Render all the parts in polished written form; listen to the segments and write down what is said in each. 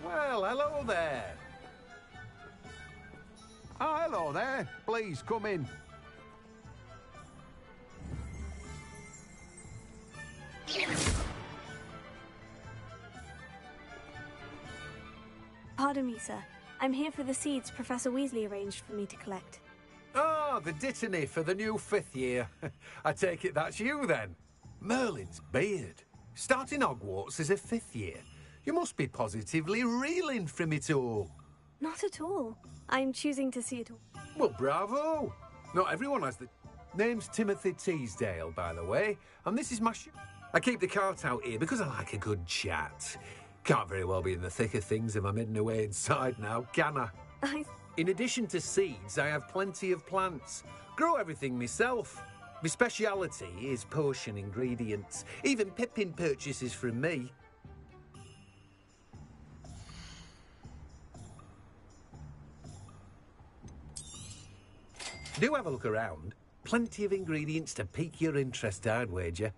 Well, hello there. Oh, hello there. Please, come in. Pardon me, sir. I'm here for the seeds Professor Weasley arranged for me to collect. Oh, the dittany for the new 5th year. I take it that's you, then. Merlin's beard. Starting Hogwarts as a 5th year. You must be positively reeling from it all. Not at all. I'm choosing to see it all. Well, bravo. Not everyone has the... Name's Timothy Teasdale, by the way, and this is my I keep the cart out here because I like a good chat. Can't very well be in the thick of things if I'm hidden away inside now, can I? In addition to seeds, I have plenty of plants. Grow everything myself. My speciality is potion ingredients. Even Pippin purchases from me. Do have a look around. Plenty of ingredients to pique your interest, I'd wager.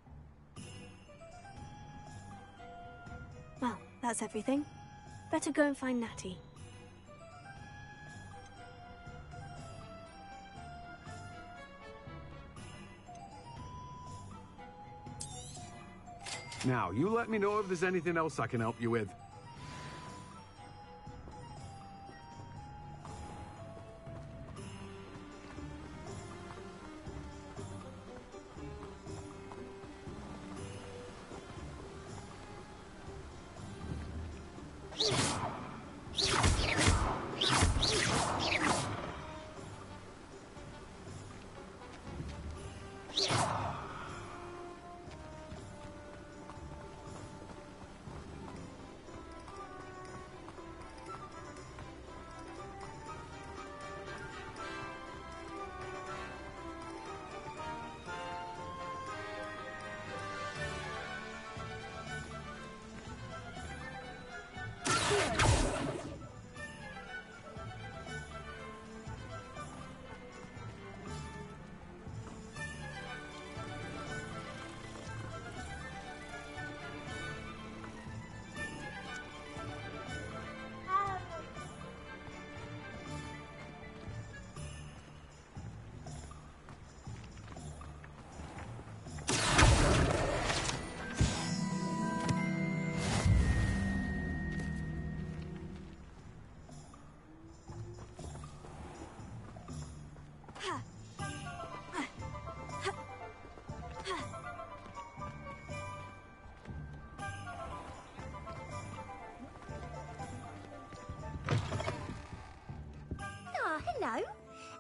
Well, that's everything. Better go and find Natty. Now, you let me know if there's anything else I can help you with. Hello.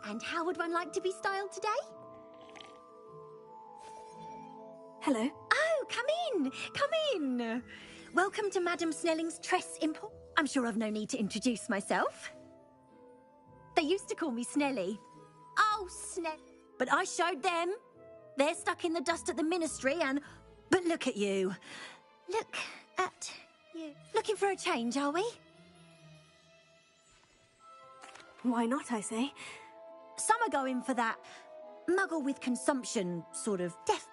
And how would one like to be styled today? Hello. Oh, come in. Come in. Welcome to Madam Snelling's Tress Import. I'm sure I've no need to introduce myself. They used to call me Snelly. Oh, Snell. But I showed them. They're stuck in the dust at the ministry and... But look at you. Look at you. Looking for a change, are we? Why not, I say? Some are going for that muggle with consumption, sort of death.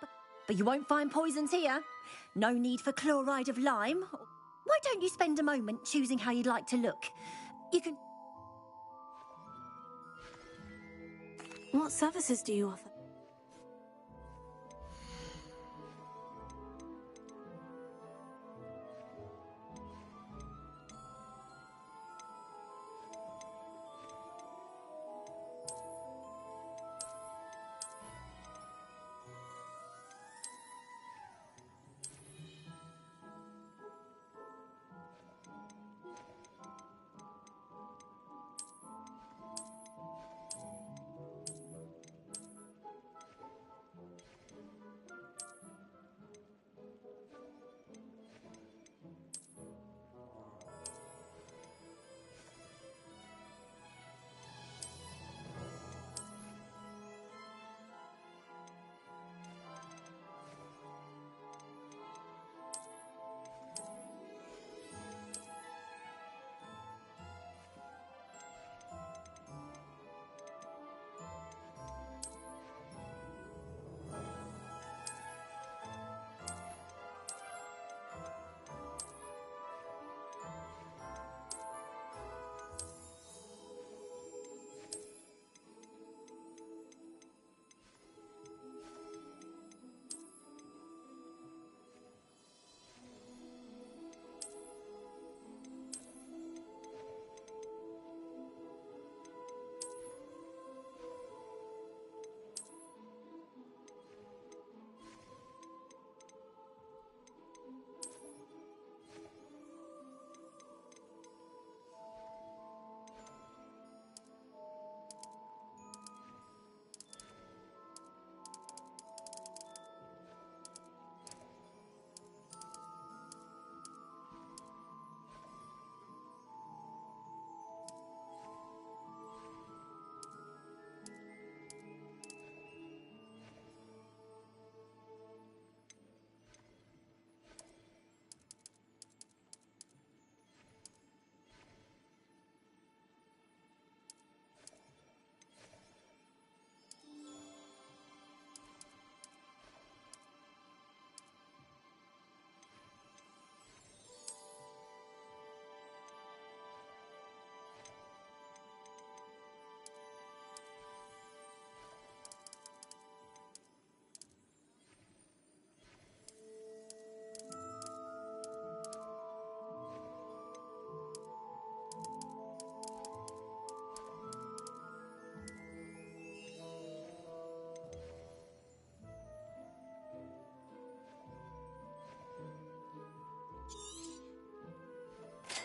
But you won't find poisons here. No need for chloride of lime. Why don't you spend a moment choosing how you'd like to look? You can... What services do you offer?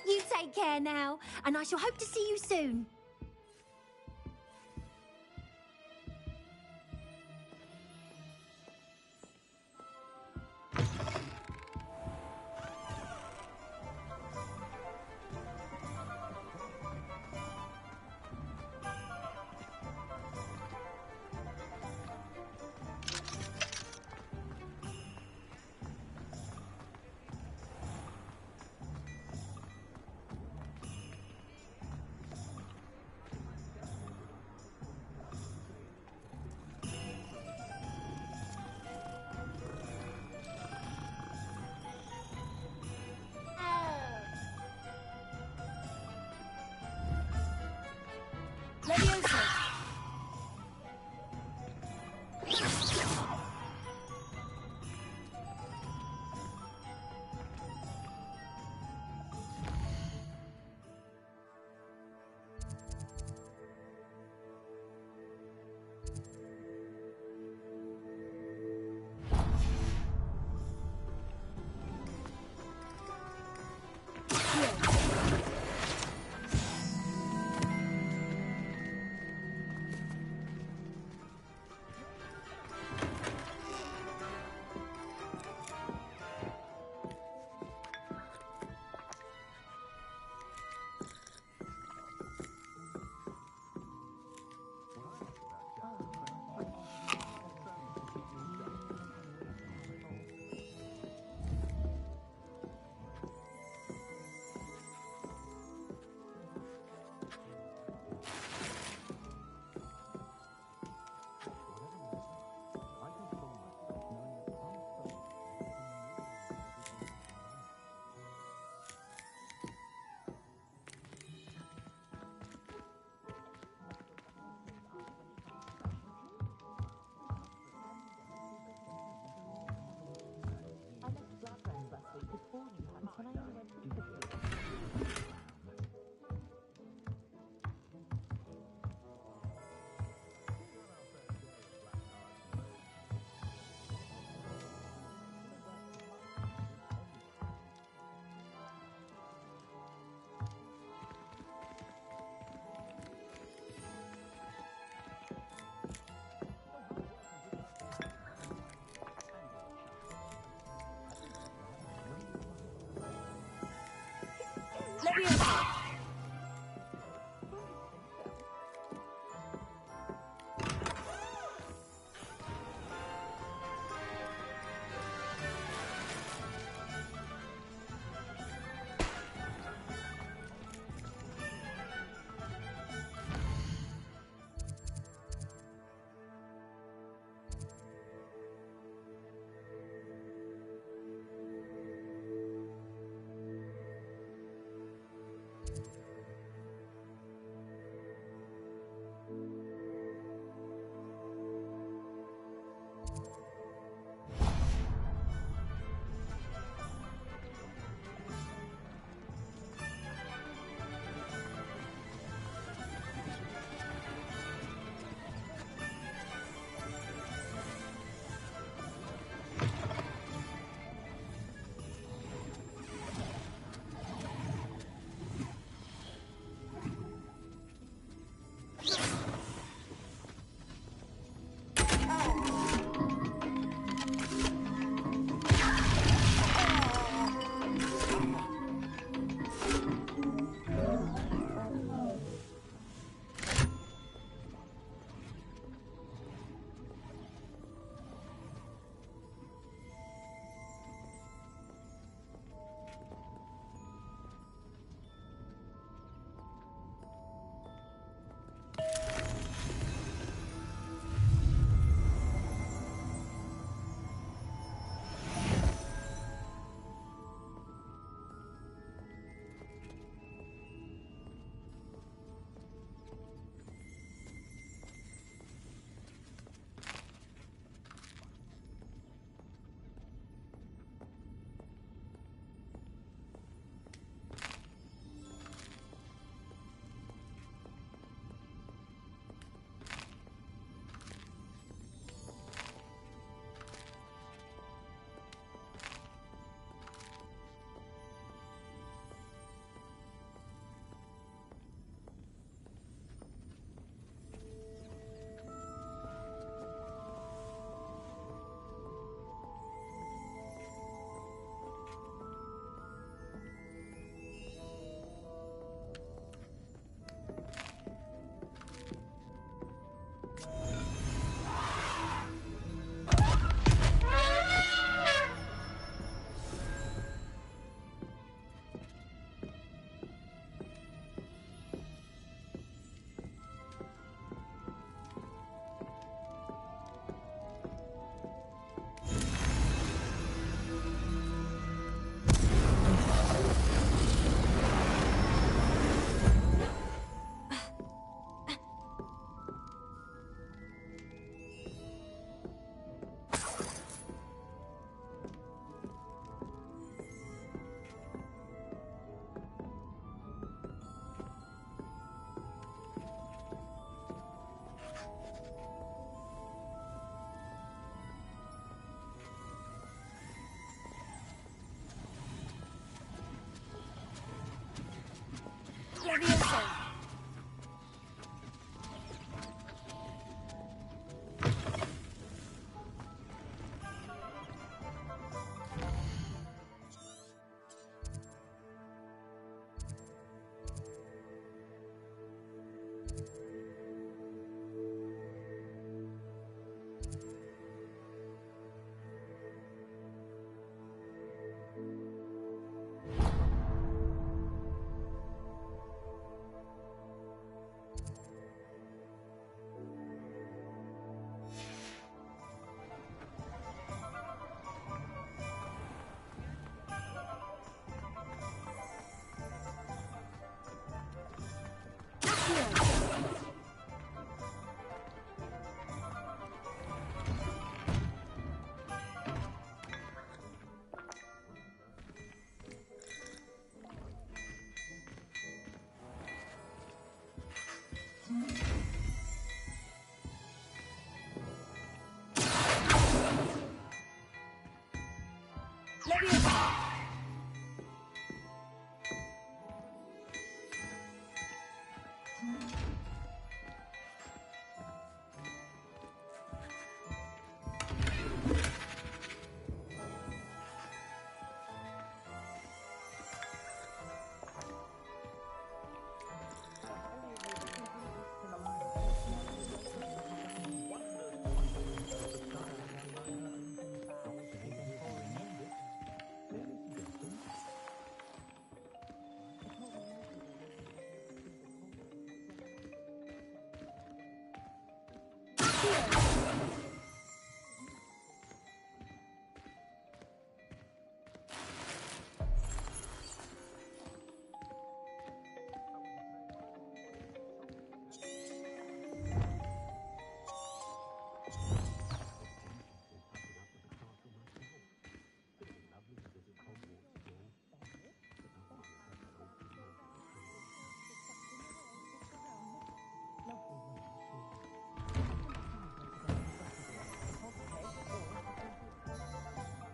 You take care now, and I shall hope to see you soon.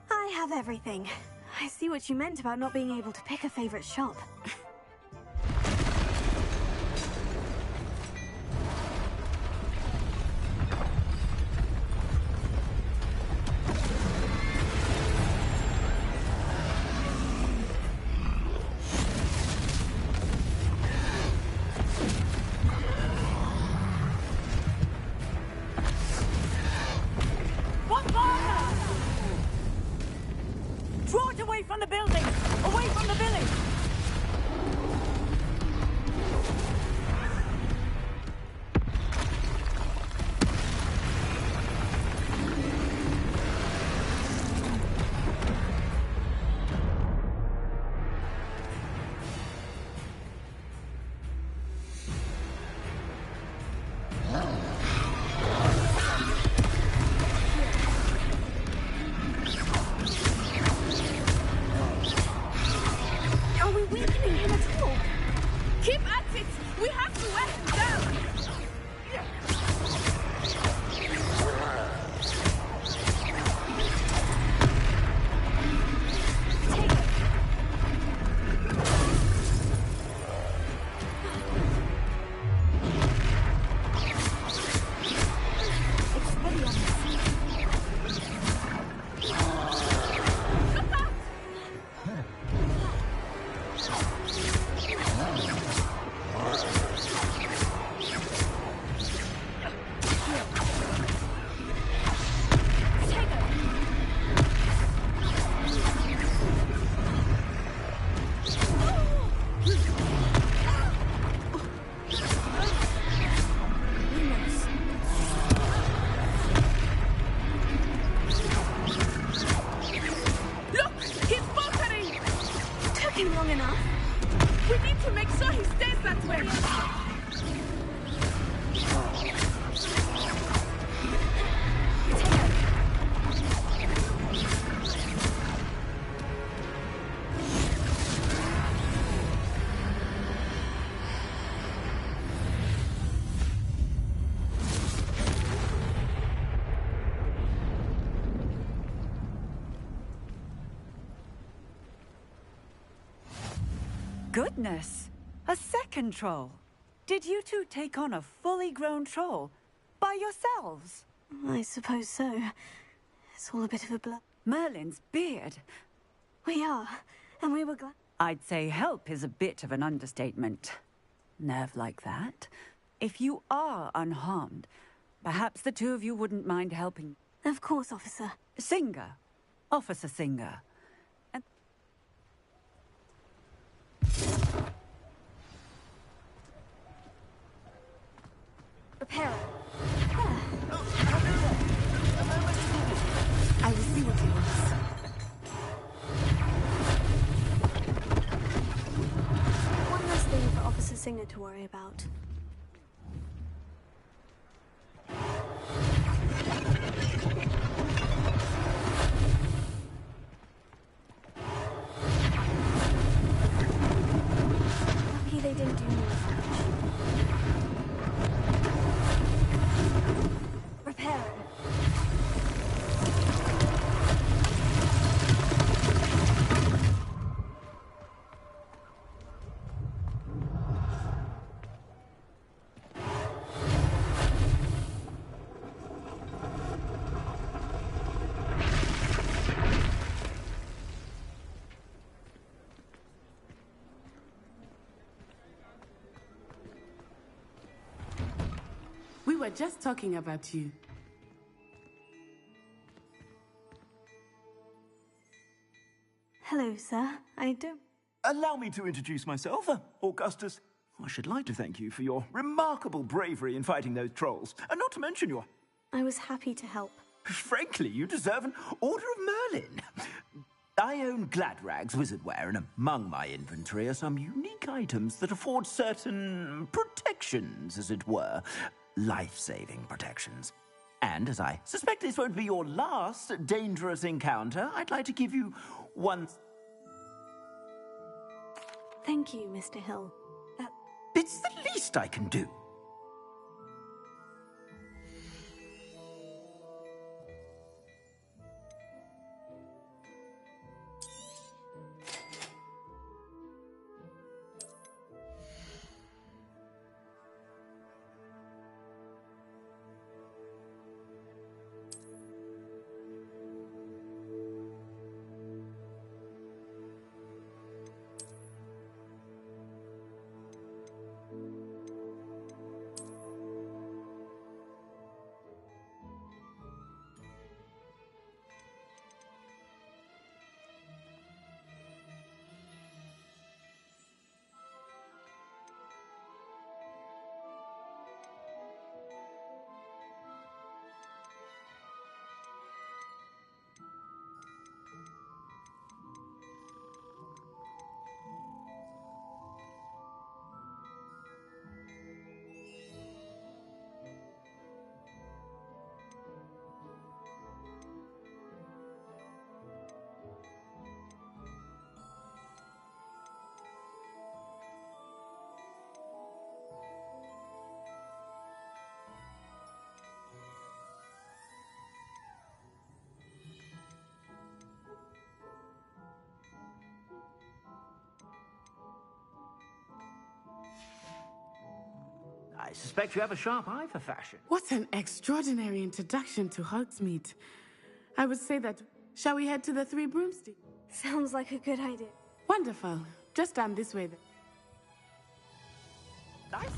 I have everything. I see what you meant about not being able to pick a favorite shop. Draw it away from the building! Away from the village! Are we weakening him at all? Keep at it! We have to wear him down! Look! He's faltering! Took him long enough. We need to make sure he stays that way! Goodness! A second troll! Did you two take on a fully grown troll? By yourselves? I suppose so. It's all a bit of a blur. Merlin's beard. We are, and we were glad. I'd say help is a bit of an understatement. Nerve like that. If you are unharmed, perhaps the two of you wouldn't mind helping. Of course, officer. Singer. Officer Singer. And Repairer. I will see what he wants. One less thing for Officer Singer to worry about. Lucky they didn't do more damage. Repairer. just talking about you. Hello, sir. I don't... Allow me to introduce myself, Augustus. I should like to thank you for your remarkable bravery in fighting those trolls, and not to mention your... I was happy to help. Frankly, you deserve an Order of Merlin. I own Gladrag's wizardware, and among my inventory are some unique items that afford certain protections, as it were. Life-saving protections. And as I suspect this won't be your last dangerous encounter, I'd like to give you one... Thank you, Mr. Hill. It's the least I can do. I suspect you have a sharp eye for fashion. What an extraordinary introduction to Hogsmeade. I would say that... Shall we head to the Three Broomsticks? Sounds like a good idea. Wonderful. Just down this way then. I say...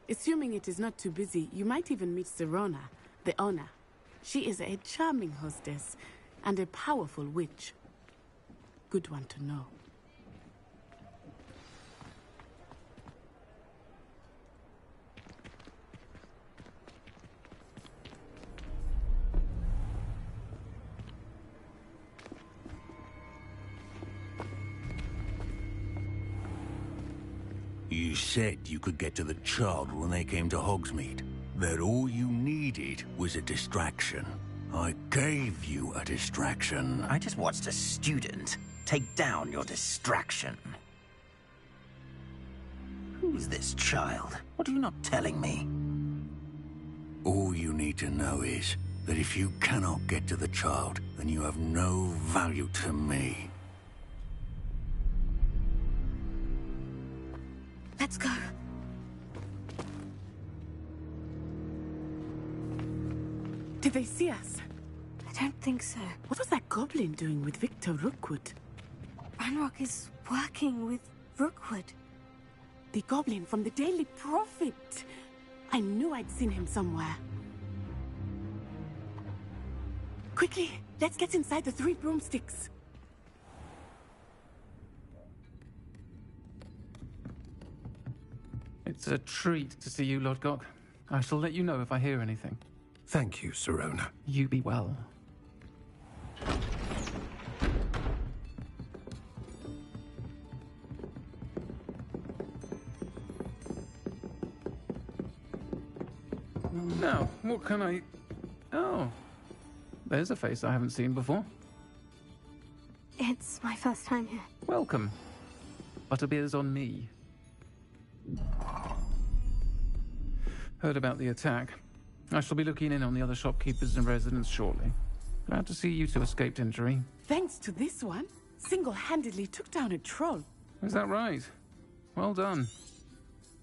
Assuming it is not too busy, you might even meet Serona, the owner. She is a charming hostess and a powerful witch. Good one to know. You said you could get to the child when they came to Hogsmeade. That all you needed was a distraction. I gave you a distraction. I just watched a student take down your distraction. Who's this child? What are you not telling me? All you need to know is that if you cannot get to the child, then you have no value to me. Let's go. they see us? I don't think so. What was that goblin doing with Victor Rookwood? Ranrock is working with Rookwood. The goblin from the Daily Prophet. I knew I'd seen him somewhere. Quickly, let's get inside the 3 broomsticks. It's a treat to see you, Lodgok. I shall let you know if I hear anything. Thank you, Sirona. You be well. Now, what can I... Oh, there's a face I haven't seen before. It's my first time here. Welcome. Butterbeer's on me. Heard about the attack. I shall be looking in on the other shopkeepers and residents shortly. Glad to see you two escaped injury. Thanks to this one, single-handedly took down a troll. Is that right? Well done.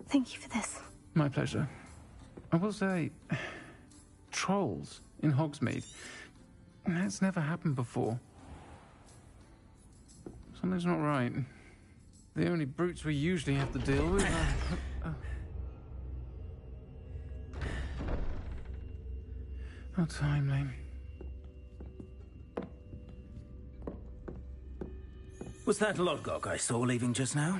Thank you for this. My pleasure. I will say, trolls in Hogsmeade. That's never happened before. Something's not right. The only brutes we usually have to deal with are... How timely. Was that Lodgok I saw leaving just now?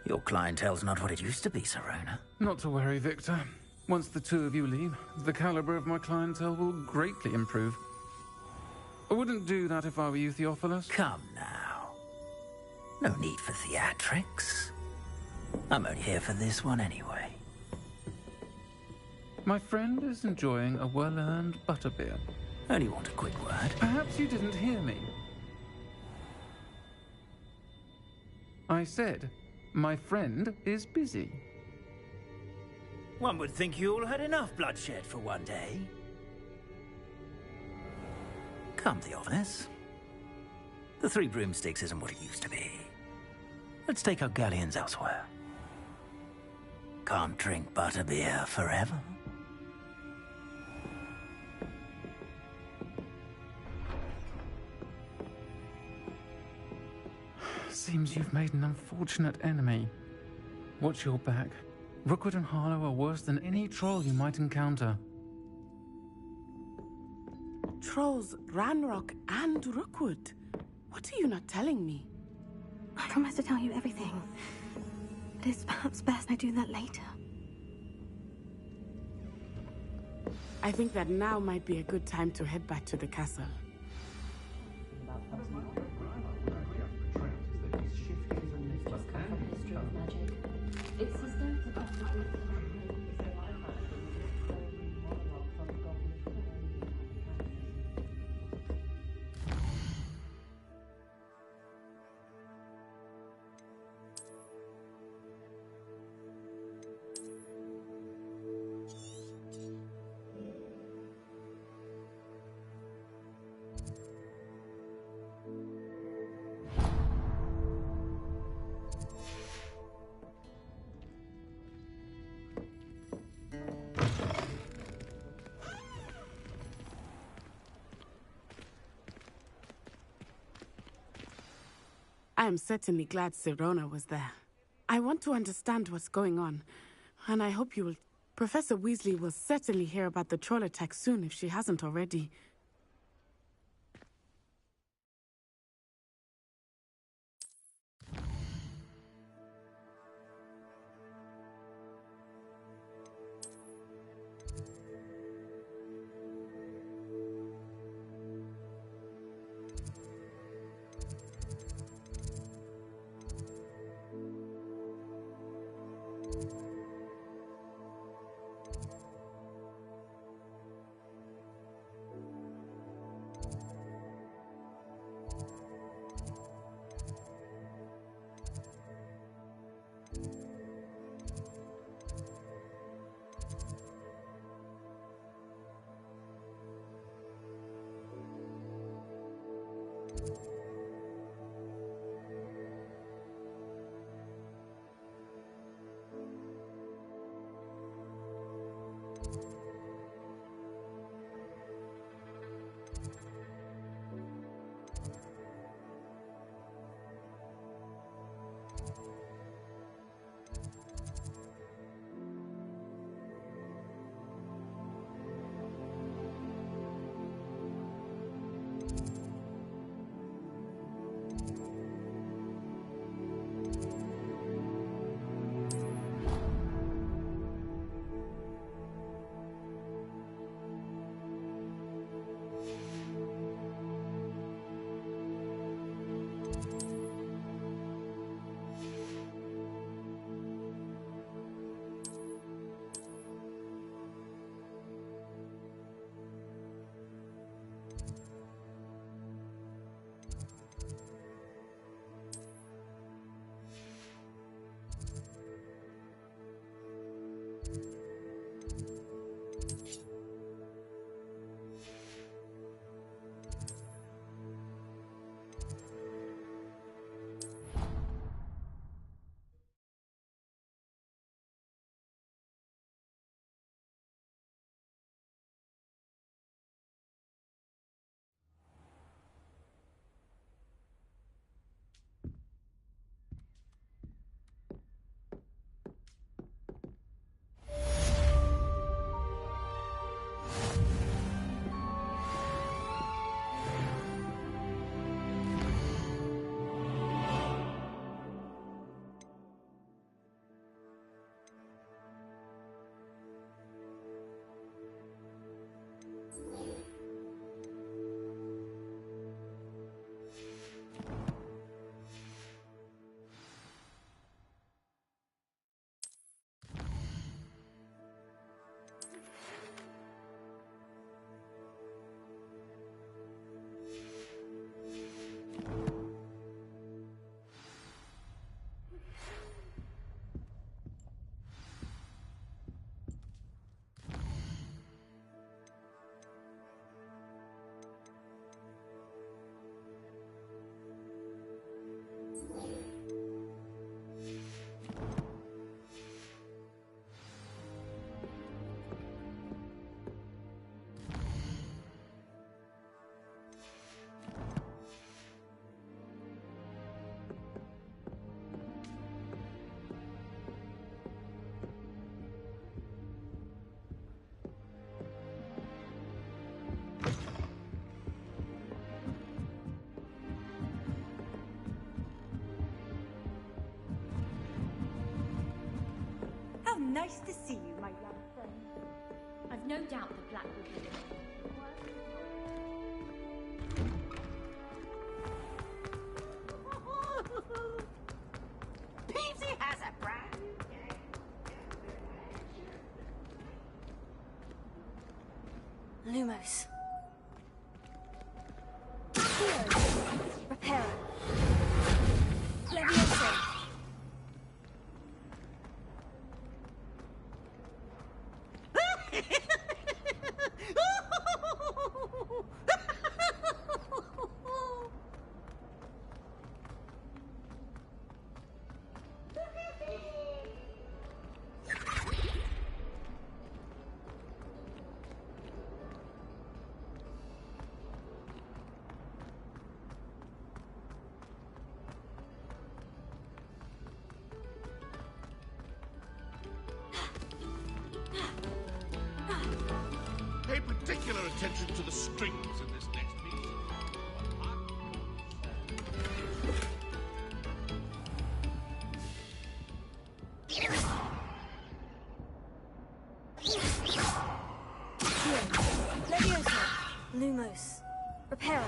Your clientele's not what it used to be, Sirona. Not to worry, Victor. Once the two of you leave, the caliber of my clientele will greatly improve. I wouldn't do that if I were you, Theophilus. Come now. No need for theatrics. I'm only here for this one anyway. My friend is enjoying a well-earned butterbeer. Only want a quick word. Perhaps you didn't hear me. I said, my friend is busy. One would think you all had enough bloodshed for one day. Come, Theophilus. The 3 broomsticks isn't what it used to be. Let's take our galleons elsewhere. Can't drink butterbeer forever. Seems you've made an unfortunate enemy. Watch your back. Rookwood and Harlow are worse than any troll you might encounter. Trolls, Ranrock, and Rookwood. What are you not telling me? I promise to tell you everything. But it's perhaps best I do that later. I think that now might be a good time to head back to the castle. I am certainly glad Sirona was there. I want to understand what's going on, and I hope you will... Professor Weasley will certainly hear about the troll attack soon if she hasn't already. Nice to see you, my young friend. I've no doubt the Black will be Peavesy has a brand new Lumos. Reparo. Levioso. Pay particular attention to the strings in this next piece. Levioso. Lumos. Reparo.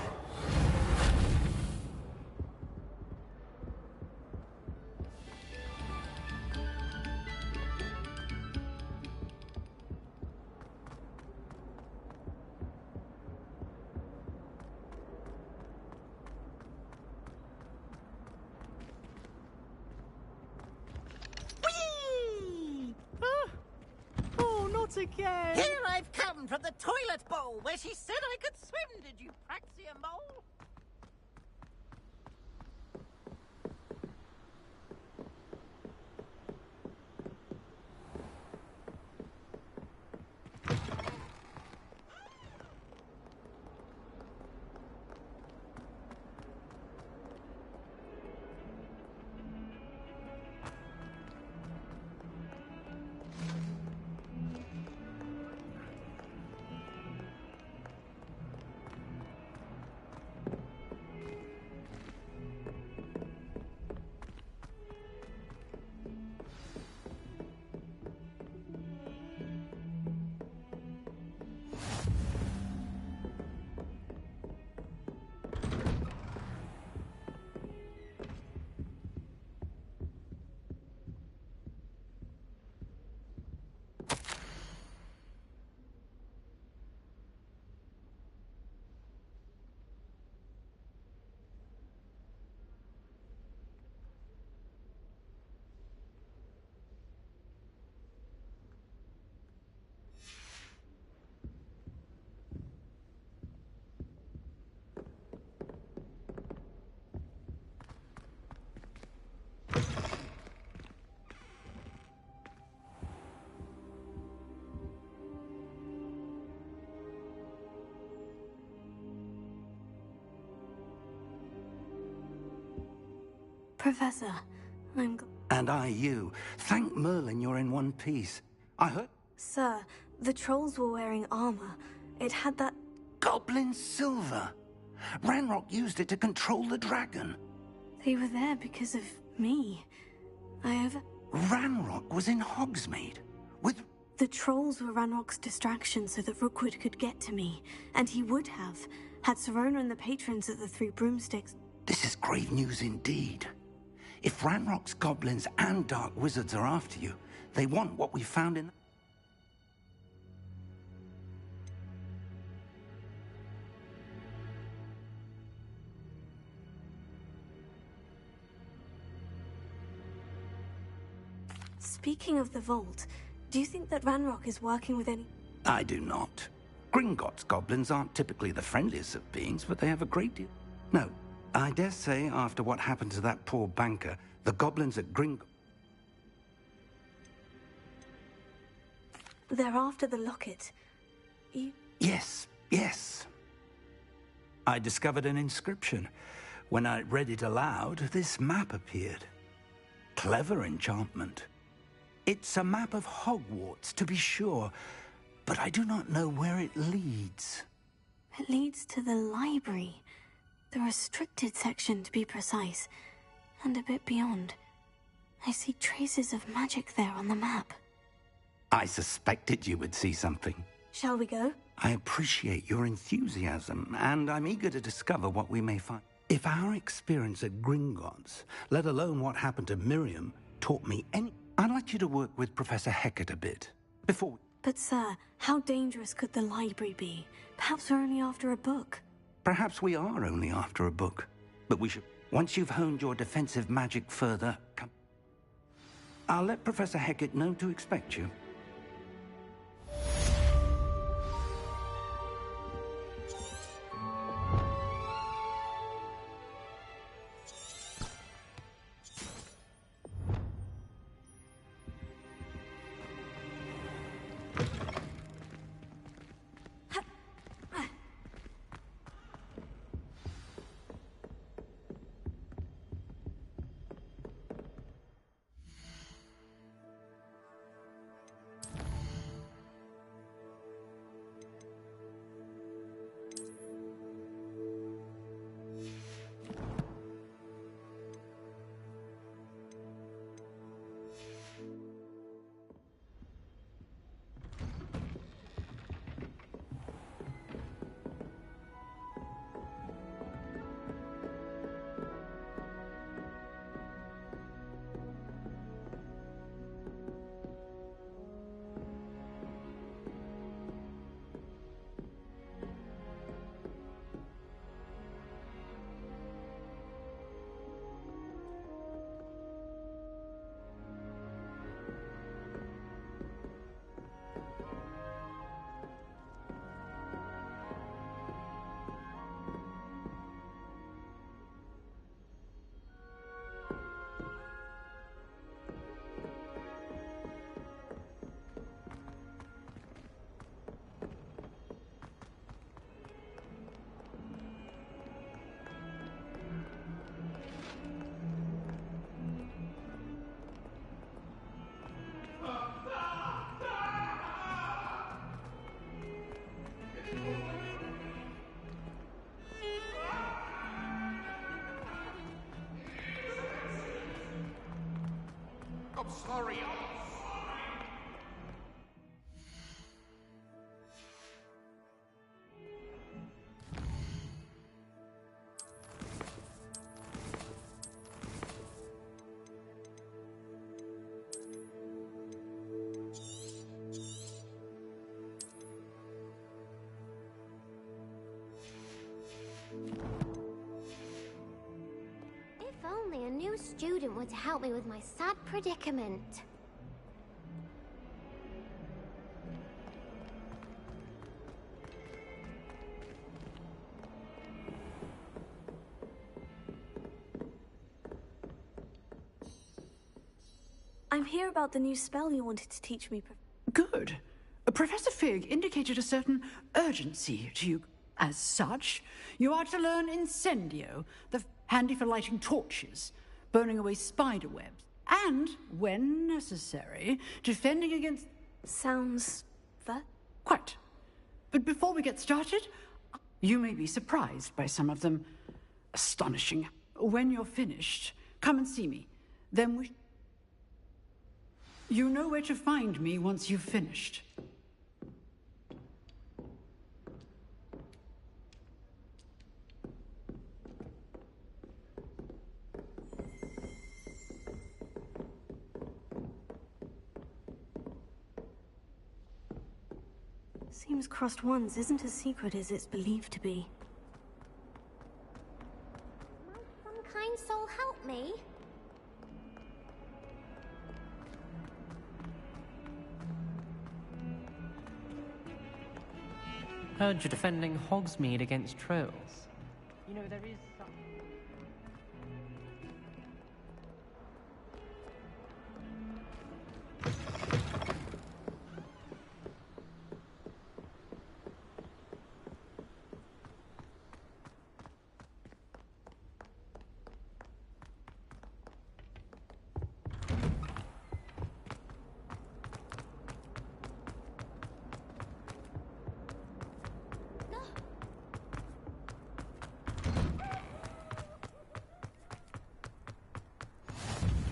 Oh, not again! Here I've come from the toilet bowl where she said I could swim, did you, Praxia Mole? Professor, I'm... And I you. Thank Merlin you're in one piece. I heard... Sir, the trolls were wearing armor. It had that... Goblin silver. Ranrock used it to control the dragon. They were there because of me. Ranrock was in Hogsmeade. With... The trolls were Ranrock's distraction so that Rookwood could get to me. And he would have, had Serona and the patrons at the Three Broomsticks... This is grave news indeed. If Ranrock's goblins and dark wizards are after you, they want what we found in... Speaking of the vault, do you think that Ranrock is working with any... I do not. Gringotts goblins aren't typically the friendliest of beings, but they have a great deal... No, I dare say after what happened to that poor banker, the goblins at Gringotts... They're after the locket. Yes. I discovered an inscription. When I read it aloud, this map appeared. Clever enchantment. It's a map of Hogwarts, to be sure, but I do not know where it leads. It leads to the library. The restricted section, to be precise. And a bit beyond. I see traces of magic there on the map. I suspected you would see something. Shall we go? I appreciate your enthusiasm, and I'm eager to discover what we may find. If our experience at Gringotts, let alone what happened to Miriam, taught me any... I'd like you to work with Professor Hecat a bit, before... But sir, how dangerous could the library be? Perhaps we're only after a book. Perhaps we are only after a book. But we should... Once you've honed your defensive magic further, come... I'll let Professor Hecat know to expect you. I'm sorry. If only a new student were to help me with my sad predicament. I'm here about the new spell you wanted to teach me. Good. Professor Fig indicated a certain urgency to you. As such, you are to learn Incendio, handy for lighting torches, burning away spider webs, and, when necessary, defending against... Sounds... that? Quite. But before we get started, you may be surprised by some of them. Astonishing. When you're finished, come and see me. Then we... You know where to find me once you've finished. Seems crossed ones isn't as secret as it's believed to be. Might some kind soul help me? Heard you're defending Hogsmeade against trolls. You know, there is some...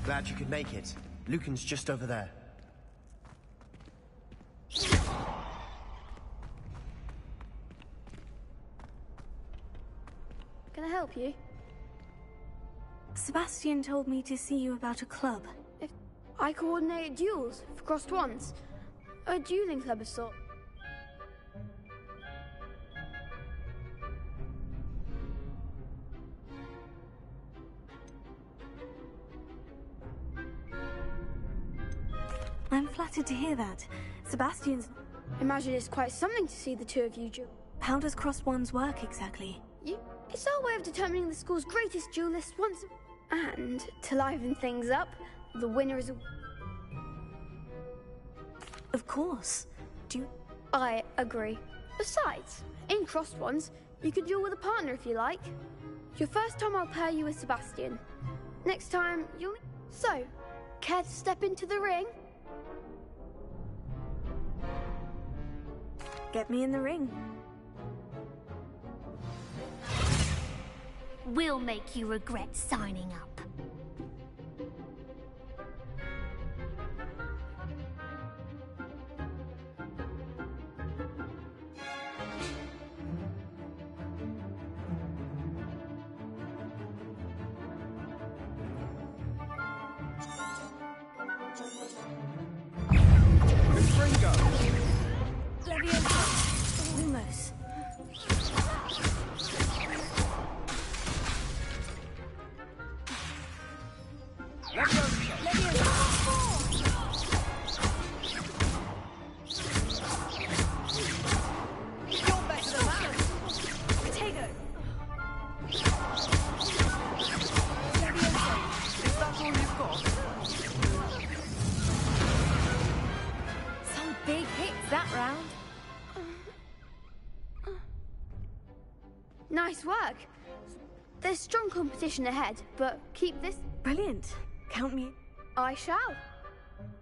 Glad you could make it. Lucan's just over there. help you? Sebastian told me to see you about a club. I coordinate duels for crossed wands. A dueling club of sort. I'm flattered to hear that. Sebastian's... Imagine it's quite something to see the two of you duel. How does crossed wands work exactly? It's our way of determining the school's greatest duelist once... And, to liven things up, the winner is a... Of course. I agree. Besides, in crossed wands, you could duel with a partner if you like. Your first time I'll pair you with Sebastian. Next time, you'll... So, care to step into the ring? Get me in the ring. We'll make you regret signing up. Lumos. Some big hits that round. Nice work. There's strong competition ahead, but keep this... Brilliant. Count me... I shall.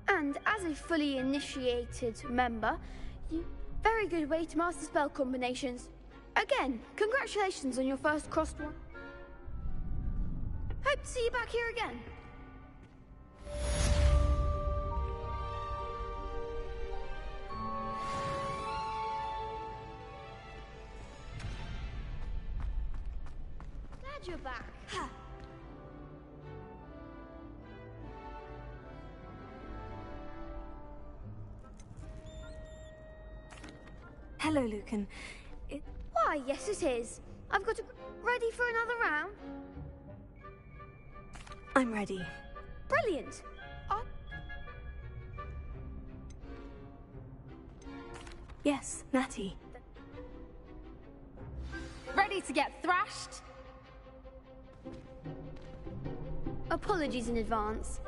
And as a fully initiated member, very good way to master spell combinations. Again, congratulations on your first crossed one. Hope to see you back here again. Glad you're back. Hello, Lucan. Why, yes it is. I've got to... Ready for another round? I'm ready. Brilliant. Yes, Natty. Ready to get thrashed? Apologies in advance.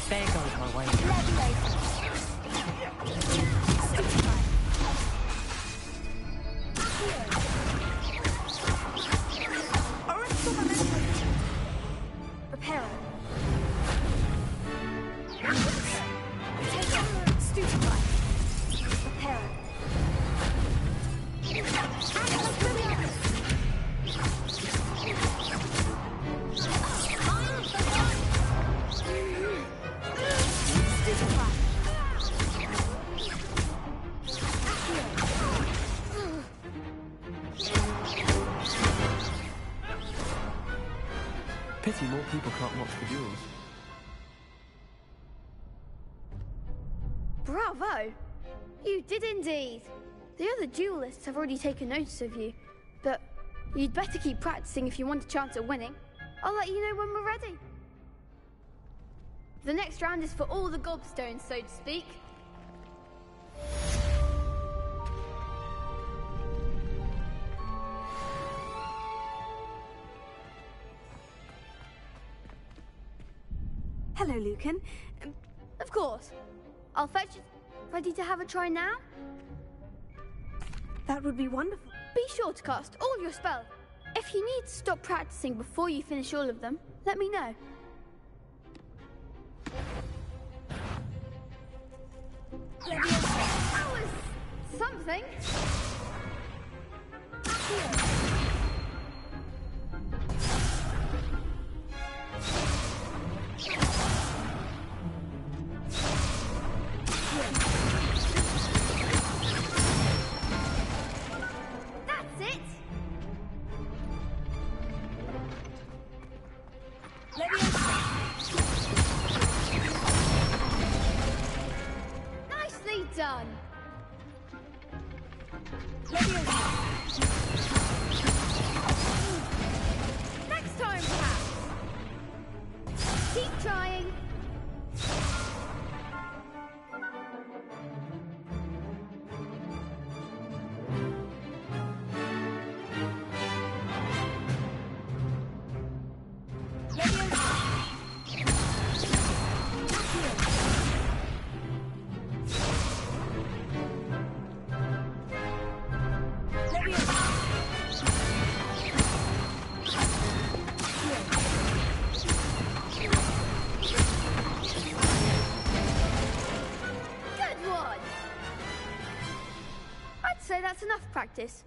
There goes my way. Pity more people can't watch the duels. Bravo! You did indeed. The other duelists have already taken notice of you, but you'd better keep practicing if you want a chance at winning. I'll let you know when we're ready. The next round is for all the gobstones, so to speak. Hello, Lucan. Of course. I'll fetch it. Ready to have a try now? That would be wonderful. Be sure to cast all your spells If you need to stop practicing before you finish all of them, let me know. That was something. That's it. Nicely done. Next time, perhaps. Keep trying. Good one. I'd say that's enough practice.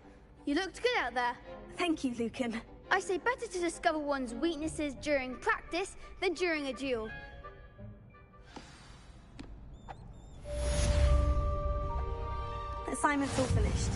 You looked good out there. Thank you, Lucan. I say better to discover one's weaknesses during practice than during a duel. Assignment's all finished.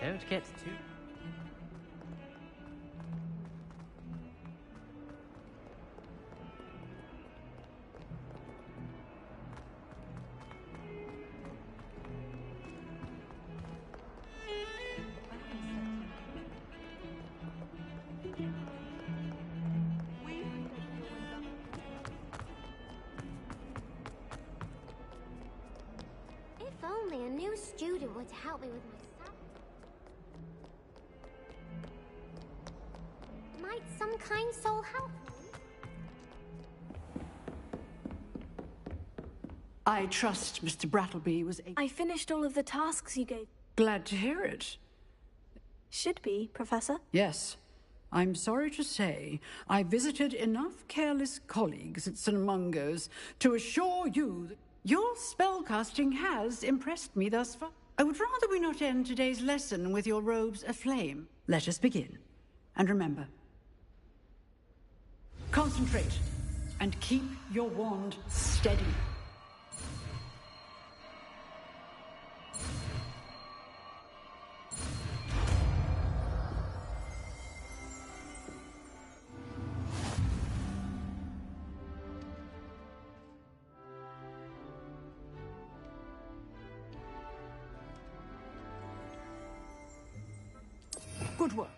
Don't get too... If only a new student were to help me with my sub. Might some kind soul help me? I trust Mr. Brattleby was able... I finished all of the tasks you gave. Glad to hear it. Should be, Professor. Yes. I'm sorry to say, I visited enough careless colleagues at St. Mungo's to assure you that your spellcasting has impressed me thus far. I would rather we not end today's lesson with your robes aflame. Let us begin. And remember, concentrate and keep your wand steady. Good work.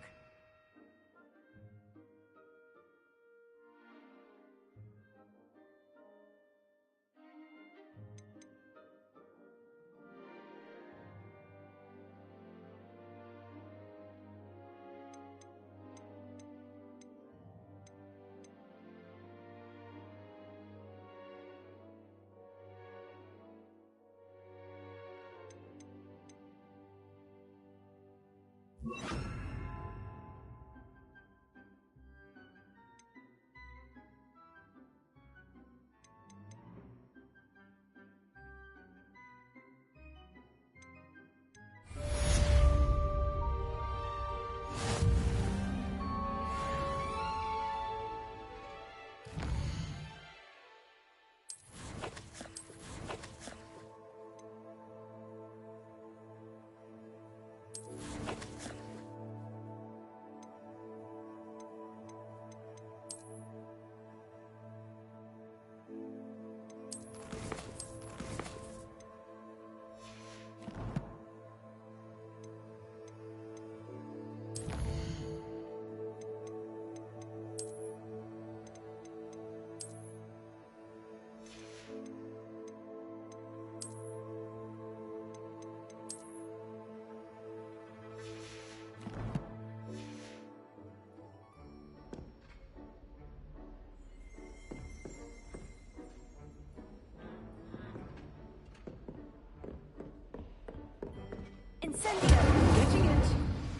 Incendio! Getting it.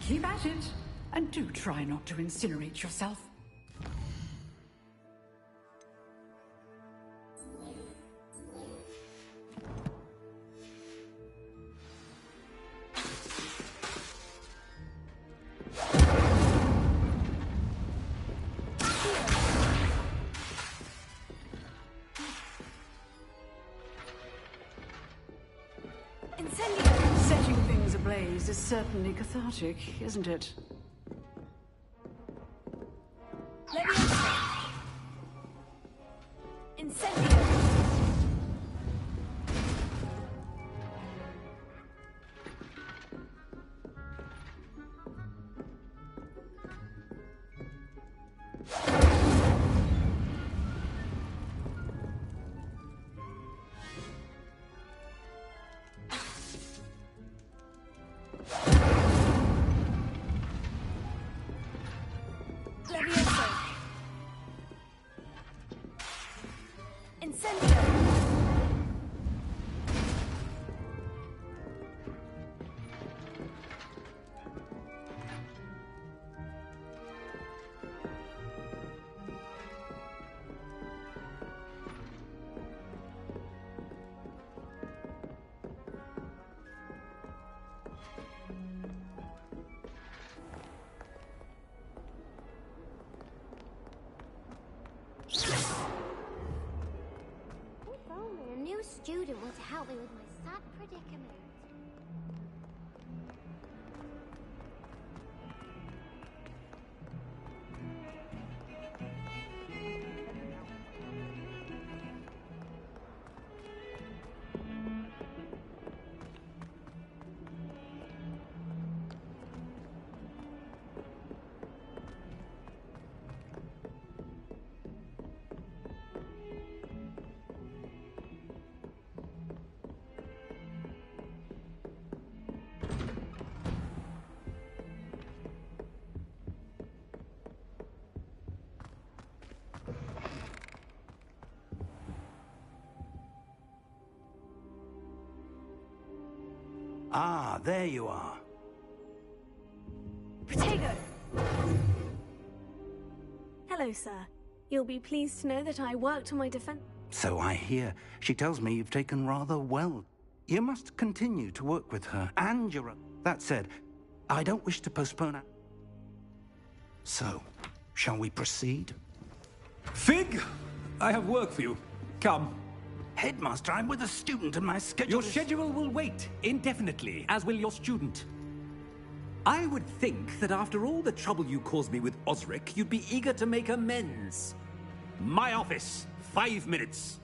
Keep at it. And do try not to incinerate yourself. Incendio! Setting things ablaze is certainly cathartic, isn't it? Leviosa! Incendio! Leviosa! Incendio! If only a new student were to help me with my sad predicament. Ah, there you are. Protego! Hello, sir. You'll be pleased to know that I worked on my defense. So I hear. She tells me you've taken rather well. You must continue to work with her and your... That said, I don't wish to postpone it. So, shall we proceed? Fig! I have work for you. Come. Headmaster, I'm with a student and my schedule Your schedule will wait indefinitely, as will your student. I would think that after all the trouble you caused me with Osric, you'd be eager to make amends. My office, 5 minutes.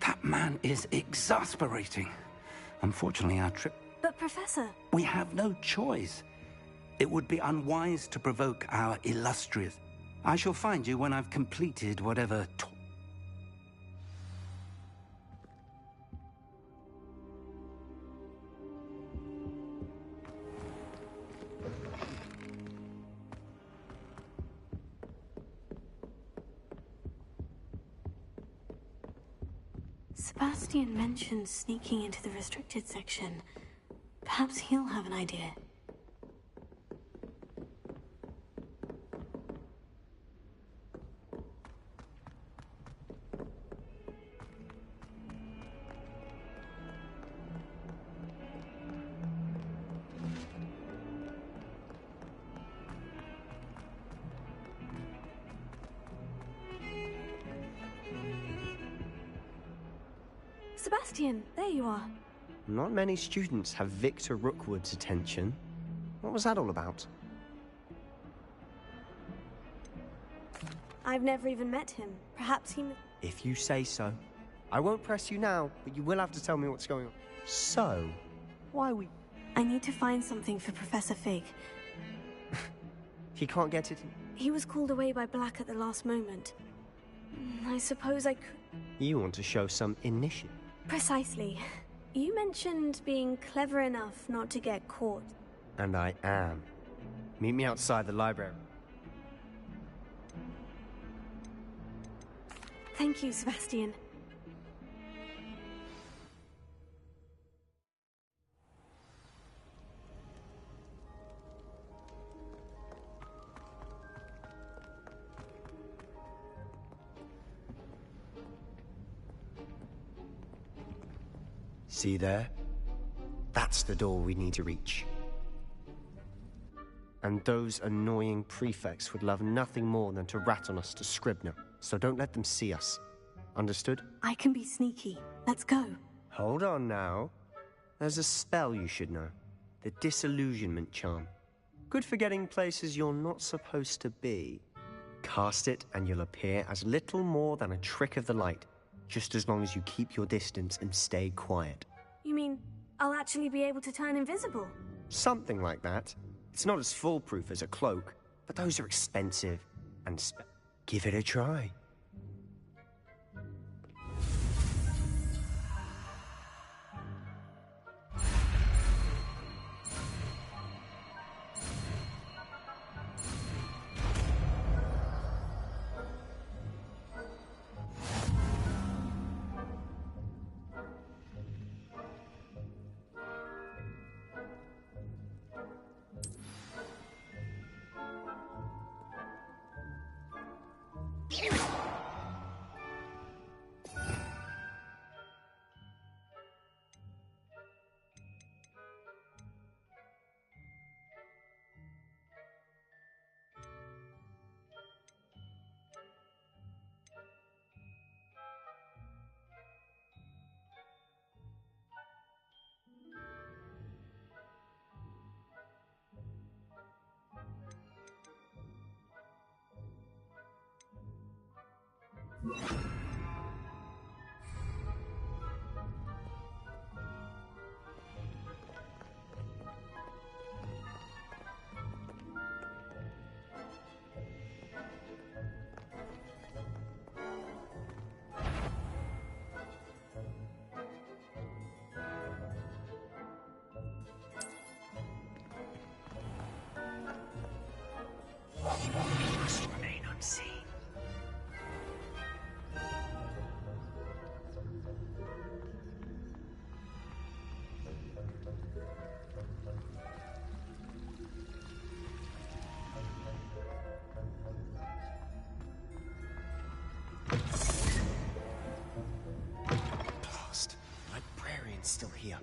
That man is exasperating. Unfortunately, our trip... But, Professor... We have no choice. It would be unwise to provoke our illustrious... I shall find you when I've completed whatever... Sebastian mentioned sneaking into the restricted section. Perhaps he'll have an idea. Sebastian, there you are. Not many students have Victor Rookwood's attention. What was that all about? I've never even met him. Perhaps he... If you say so. I won't press you now, but you will have to tell me what's going on. So, why we... I need to find something for Professor Fig. He can't get it? He was called away by Black at the last moment. I suppose I could... You want to show some initiative. Precisely. You mentioned being clever enough not to get caught. And I am. Meet me outside the library. Thank you, Sebastian. See there? That's the door we need to reach. And those annoying prefects would love nothing more than to rat on us to Scribner, so don't let them see us. Understood? I can be sneaky. Let's go. Hold on now. There's a spell you should know. The Disillusionment Charm. Good for getting places you're not supposed to be. Cast it and you'll appear as little more than a trick of the light, just as long as you keep your distance and stay quiet. You mean I'll actually be able to turn invisible? Something like that. It's not as foolproof as a cloak, but those are expensive and give it a try. Must remain unseen. Blast. Librarian's still here.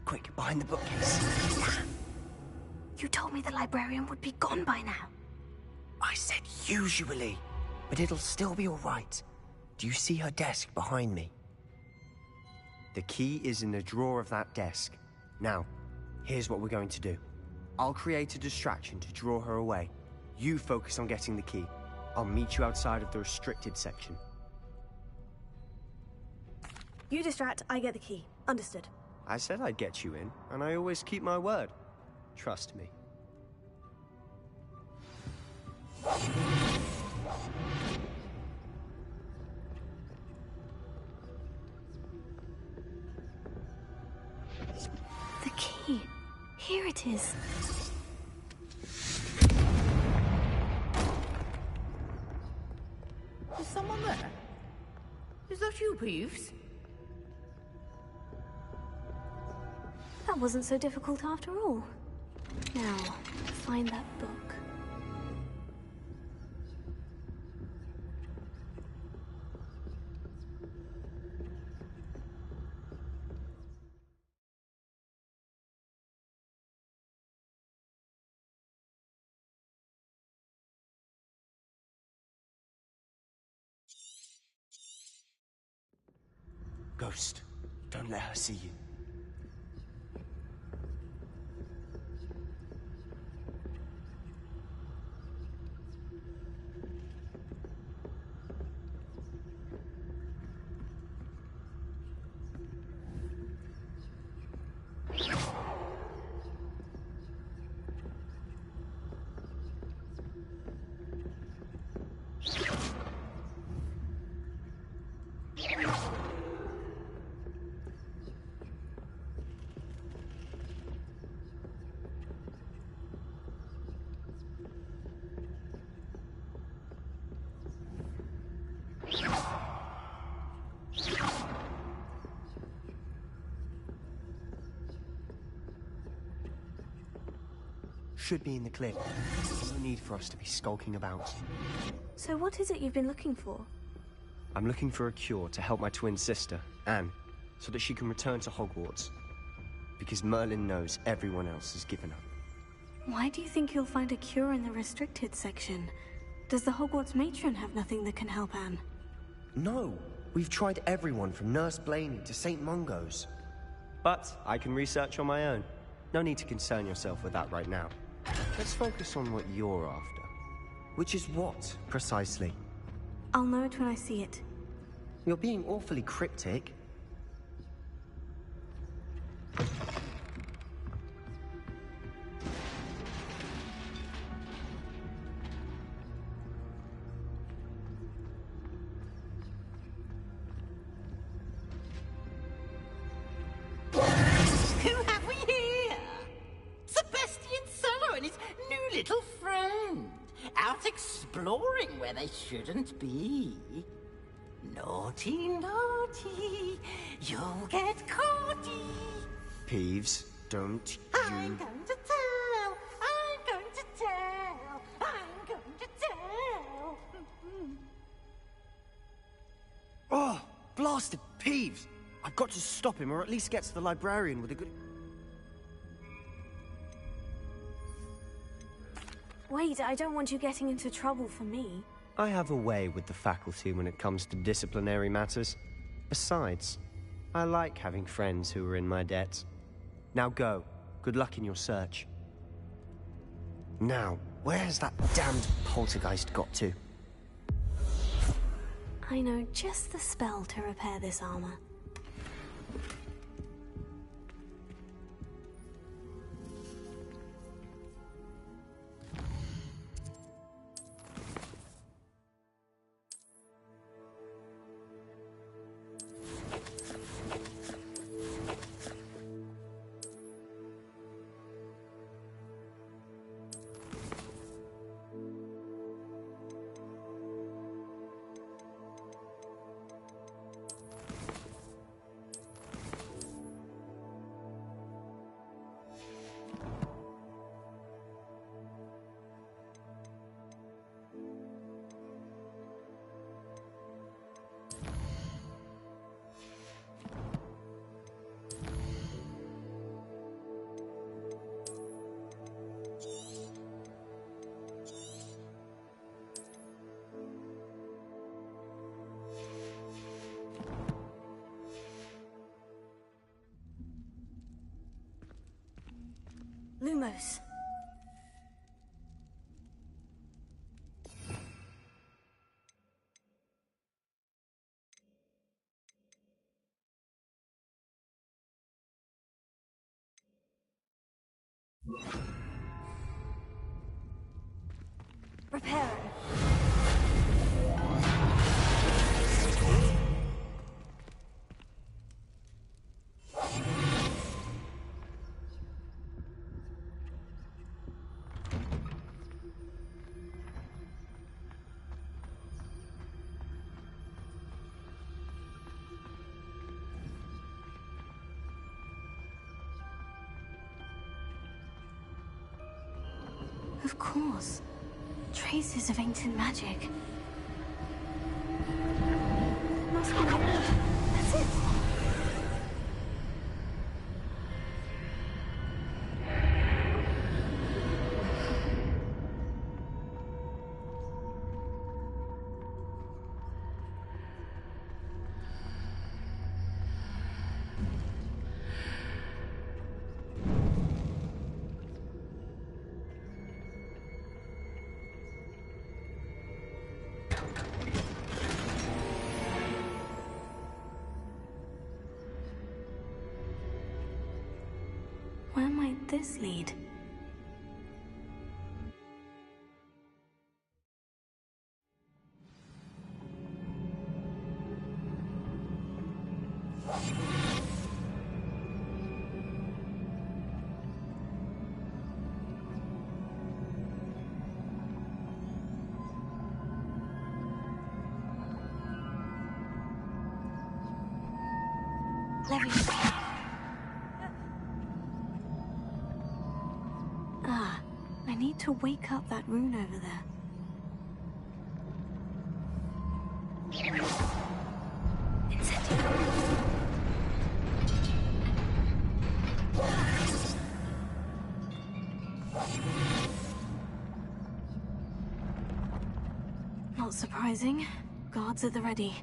Quick, behind the bookcase. You told me the librarian would be gone by now. I said usually, but it'll still be all right. Do you see her desk behind me? The key is in the drawer of that desk. Now, here's what we're going to do. I'll create a distraction to draw her away. You focus on getting the key. I'll meet you outside of the restricted section. You distract, I get the key. Understood. I said I'd get you in, and I always keep my word. Trust me. The key. Here it is. Is someone there? Is that you, Peeves? That wasn't so difficult after all. Now, find that book. Ghost, don't let her see you. Should be in the clip. There's no need for us to be skulking about. So what is it you've been looking for? I'm looking for a cure to help my twin sister, Anne. so that she can return to Hogwarts. Because Merlin knows everyone else has given up. Why do you think you'll find a cure in the restricted section? Does the Hogwarts matron have nothing that can help Anne? No, we've tried everyone from Nurse Blaney to St. Mungo's. But I can research on my own. No need to concern yourself with that right now. Let's focus on what you're after. Which is what, precisely? I'll know it when I see it. You're being awfully cryptic. Who have we here? Sebastian Solo and his new little friend. Out exploring where they shouldn't be. Naughty, naughty, you'll get caughty. Peeves, don't I'm going to tell, I'm going to tell, I'm going to tell. Oh, blasted Peeves! I've got to stop him, or at least get to the librarian with a good... Wait, I don't want you getting into trouble for me. I have a way with the faculty when it comes to disciplinary matters. Besides, I like having friends who are in my debt. Now go. Good luck in your search. Now, where has that damned poltergeist got to? I know just the spell to repair this armor. Lumos. Repair. Of course. Traces of ancient magic. Must be it. That's it. Where might this lead? Ah, I need to wake up that rune over there. Not surprising. Guards at the ready.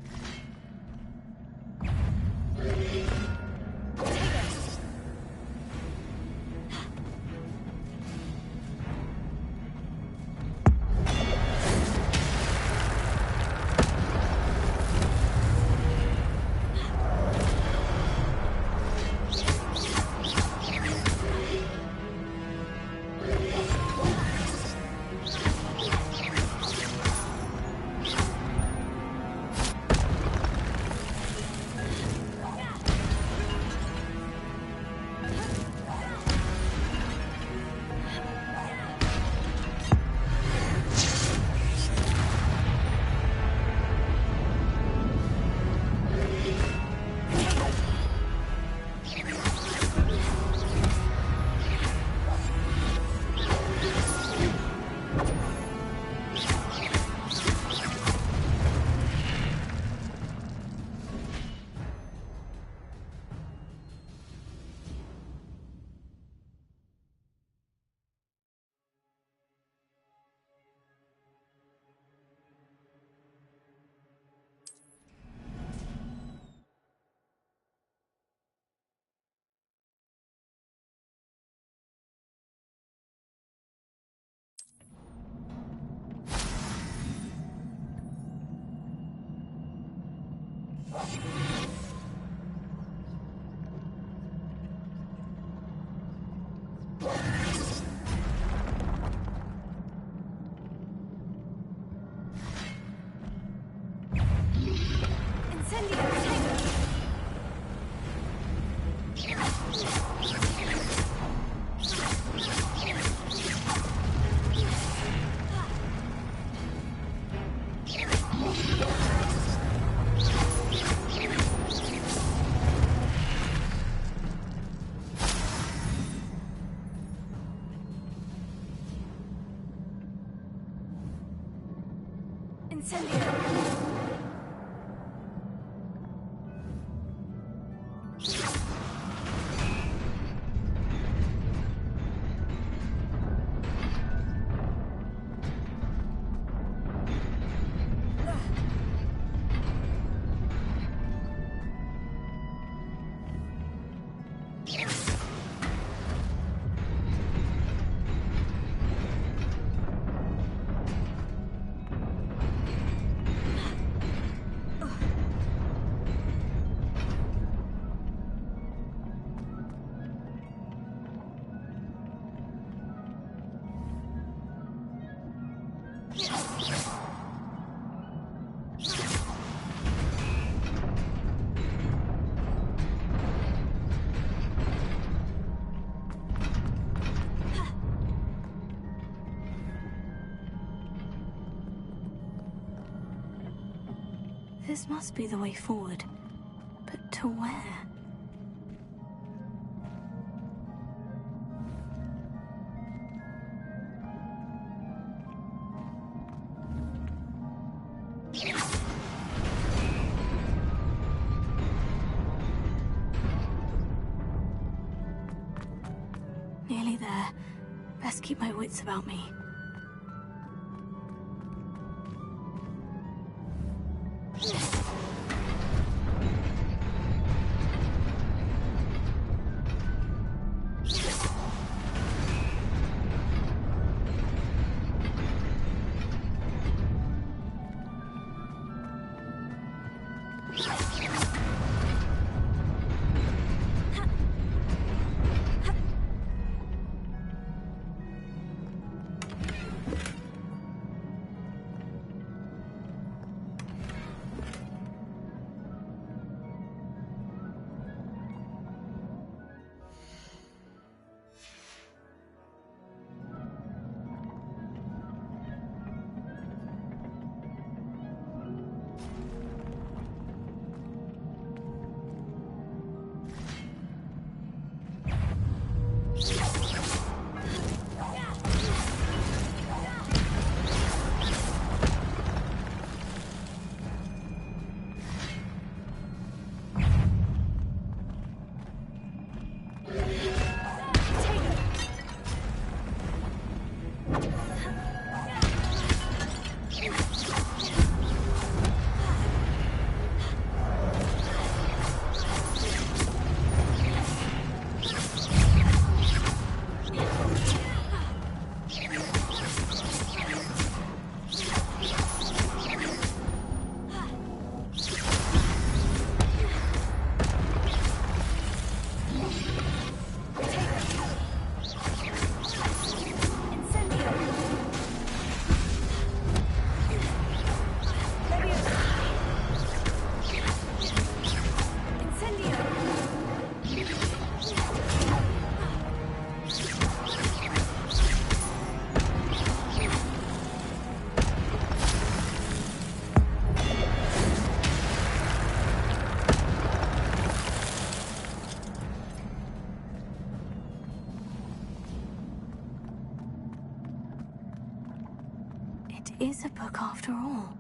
This must be the way forward. But to where? Nearly there. Best keep my wits about me. it is a book after all.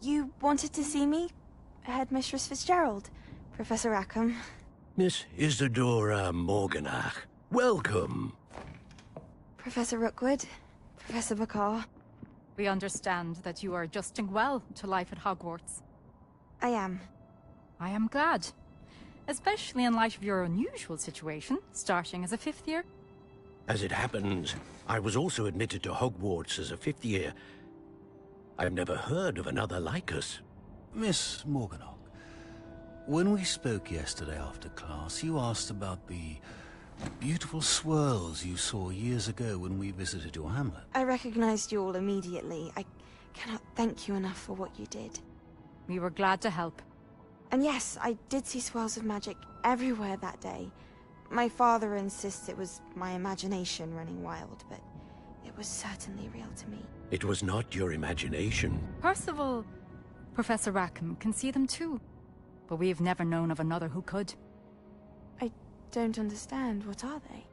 You wanted to see me? Headmistress Fitzgerald, Professor Rackham. Miss Isadora Morganach, welcome. Professor Rookwood, Professor Bakar. We understand that you are adjusting well to life at Hogwarts. I am. I am glad. Especially in light of your unusual situation, starting as a 5th year. As it happens, I was also admitted to Hogwarts as a 5th year. I've never heard of another like us. Miss Morganach, when we spoke yesterday after class, you asked about the beautiful swirls you saw years ago when we visited your hamlet. I recognized you all immediately. I cannot thank you enough for what you did. We were glad to help. And yes, I did see swirls of magic everywhere that day. My father insists it was my imagination running wild, but it was certainly real to me. It was not your imagination. Percival, Professor Rackham can see them too. But we've never known of another who could. I don't understand. What are they?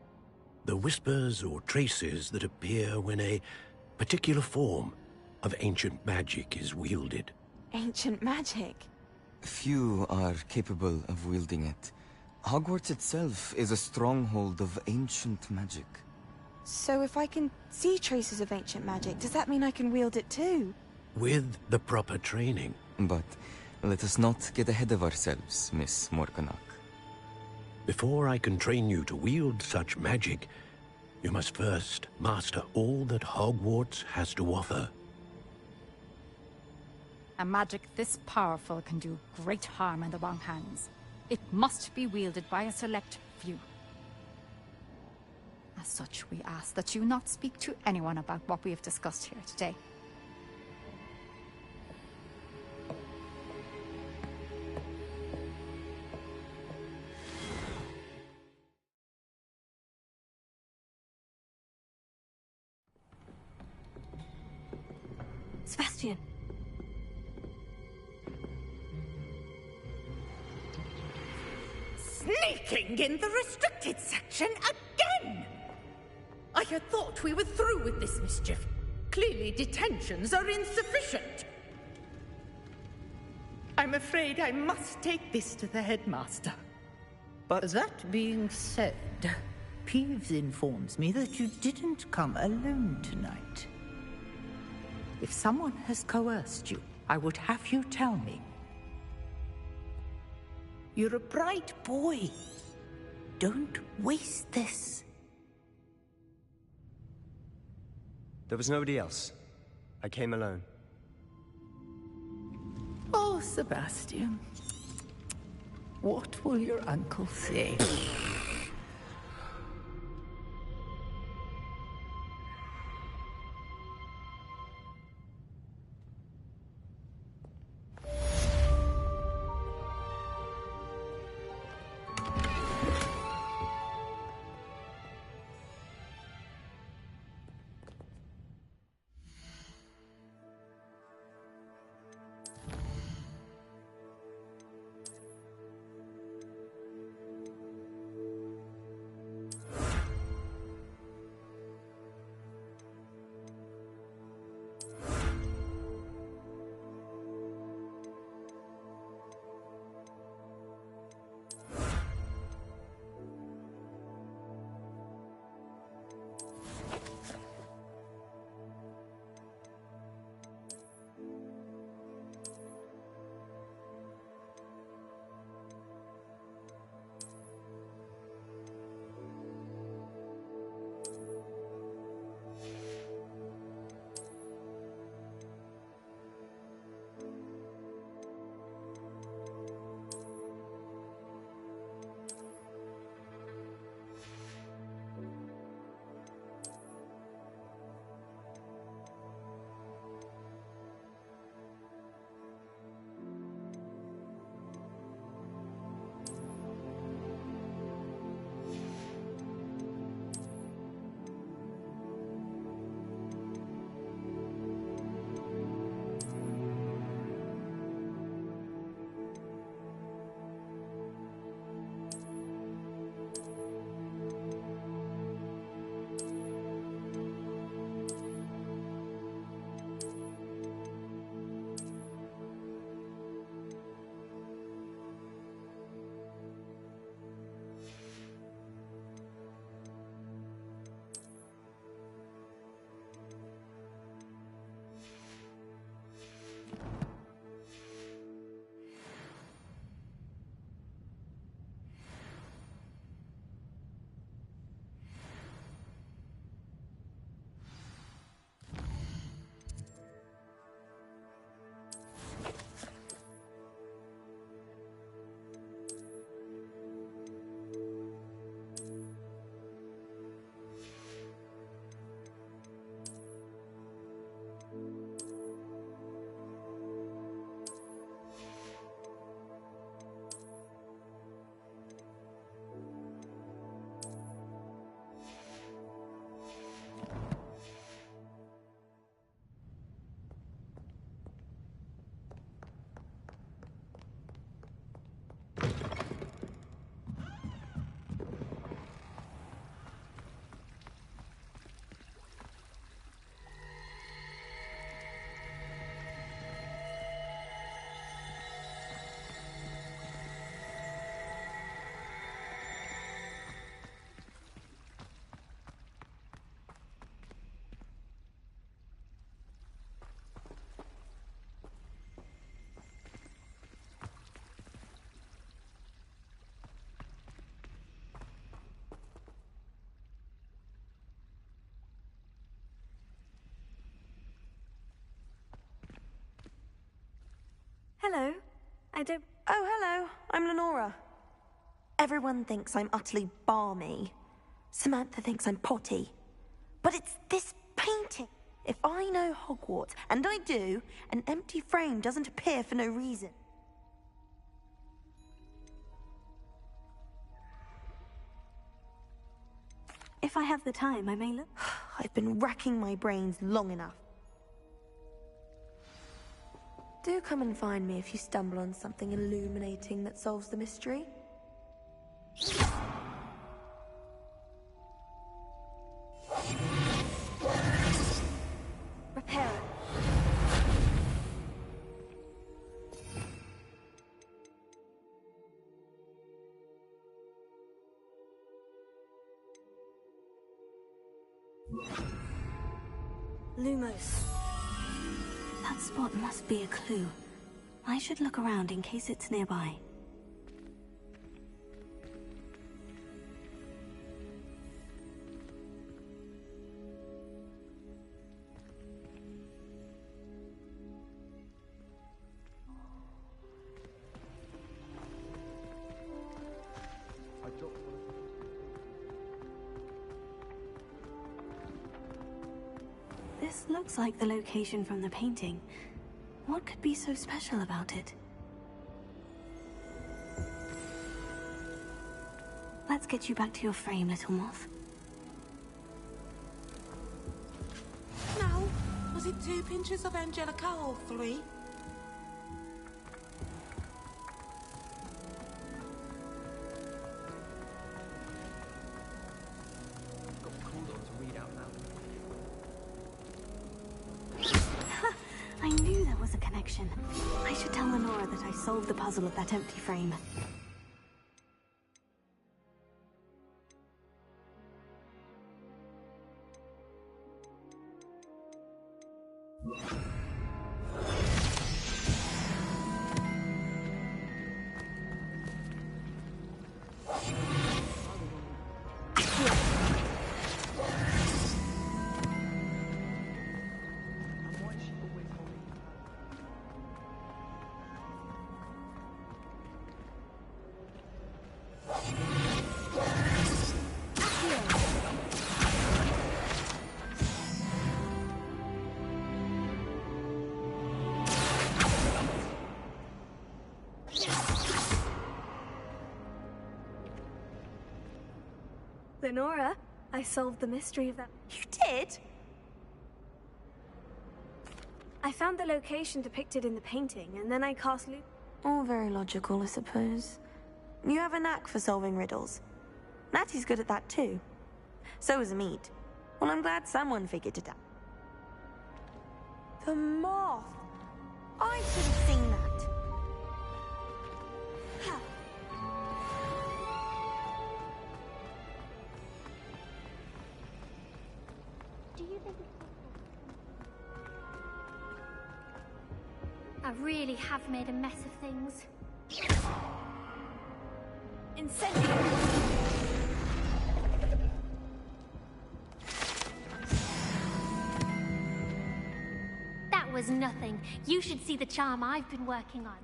The whispers or traces that appear when a particular form of ancient magic is wielded. Ancient magic? Few are capable of wielding it. Hogwarts itself is a stronghold of ancient magic. So if I can see traces of ancient magic, does that mean I can wield it too? With the proper training. But let us not get ahead of ourselves, Miss Morganach. Before I can train you to wield such magic, you must first master all that Hogwarts has to offer. A magic this powerful can do great harm in the wrong hands. It must be wielded by a select few. As such, we ask that you not speak to anyone about what we have discussed here today. Sebastian. Sneaking in the restricted section again! I had thought we were through with this mischief. Clearly detentions are insufficient. I'm afraid I must take this to the headmaster. But that being said, Peeves informs me that you didn't come alone tonight. If someone has coerced you, I would have you tell me. You're a bright boy. Don't waste this. There was nobody else. I came alone. Oh, Sebastian. What will your uncle say? Hello. I don't... Oh, hello. I'm Lenora. Everyone thinks I'm utterly balmy. Samantha thinks I'm potty. But it's this painting. If I know Hogwarts, and I do, an empty frame doesn't appear for no reason. If I have the time, I may look. I've been racking my brains long enough. Do come and find me if you stumble on something illuminating that solves the mystery. Repair. Lumos. That spot must be a clue. I should look around in case it's nearby. This looks like the location from the painting. What could be so special about it? Let's get you back to your frame, little moth. Now, was it 2 pinches of Angelica or 3? I knew there was a connection. I should tell Lenora that I solved the puzzle of that empty frame. Lenora, I solved the mystery of that. You did? I found the location depicted in the painting, and then I cast All very logical, I suppose. You have a knack for solving riddles. Natty's good at that too. So is Amit. Well, I'm glad someone figured it out. The moth! I should have seen that. Ha. Do you think it's I really have made a mess of things. Incendio! That was nothing. You should see the charm I've been working on.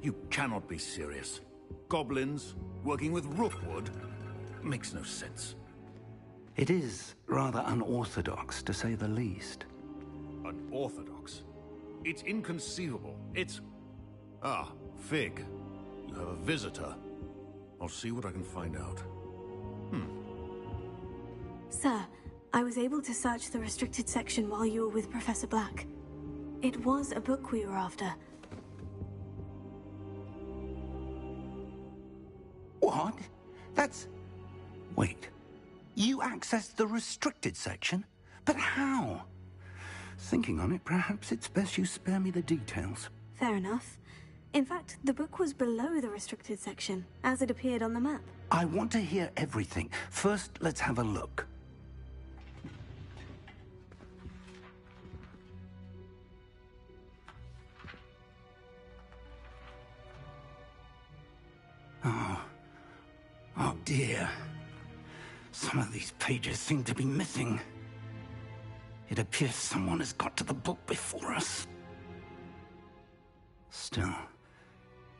You cannot be serious. Goblins working with rookwood makes no sense. It is rather unorthodox, to say the least. Unorthodox? It's inconceivable. It's... Ah, Fig. You have a visitor. I'll see what I can find out. Sir, I was able to search the restricted section while you were with Professor Black. It was a book we were after. What? That's... Wait. You accessed the restricted section? But how? Thinking on it, perhaps it's best you spare me the details. Fair enough. In fact, the book was below the restricted section, as it appeared on the map. I want to hear everything. First, let's have a look. Oh dear. Some of these pages seem to be missing. It appears someone has got to the book before us. Still,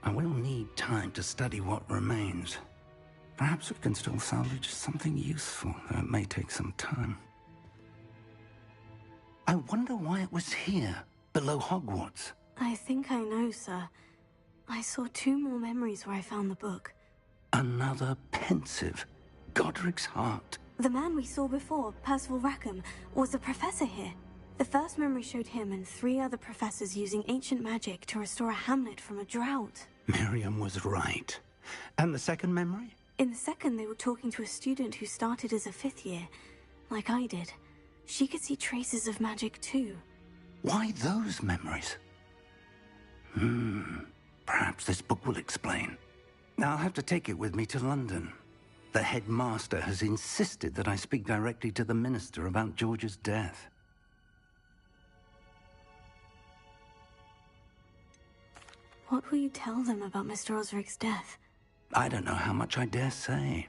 I will need time to study what remains. Perhaps we can still salvage something useful, though it may take some time. I wonder why it was here, below Hogwarts. I think I know, sir. I saw 2 more memories where I found the book. Another pensive. Godric's heart. The man we saw before, Percival Rackham, was a professor here. The first memory showed him and 3 other professors using ancient magic to restore a hamlet from a drought. Miriam was right. And the second memory? In the second, they were talking to a student who started as a 5th year, like I did. She could see traces of magic too. Why those memories? Perhaps this book will explain. I'll have to take it with me to London. The headmaster has insisted that I speak directly to the minister about George's death. What will you tell them about Mr. Osric's death? I don't know how much I dare say.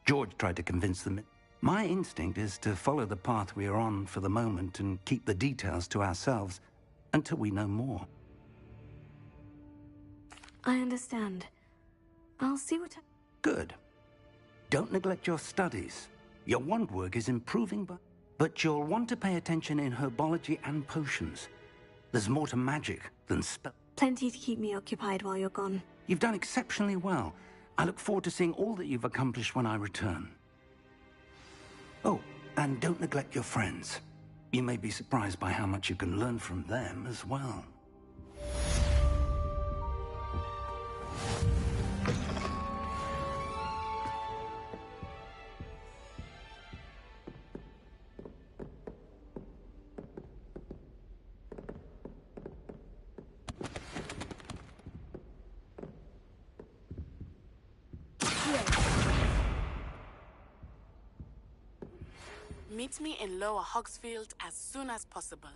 George tried to convince them. My instinct is to follow the path we are on for the moment and keep the details to ourselves until we know more. I understand. I'll see what Good. Don't neglect your studies. Your wand work is improving, but you'll want to pay attention in herbology and potions. There's more to magic than spell. Plenty to keep me occupied while you're gone. You've done exceptionally well. I look forward to seeing all that you've accomplished when I return. Oh, and don't neglect your friends. You may be surprised by how much you can learn from them as well. Meet me in Lower Hogsfield as soon as possible.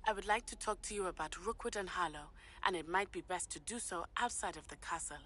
I would like to talk to you about Rookwood and Harlow, and it might be best to do so outside of the castle.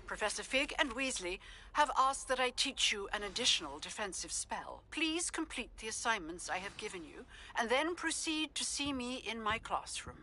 Professor Fig and Weasley have asked that I teach you an additional defensive spell. Please complete the assignments I have given you, and then proceed to see me in my classroom.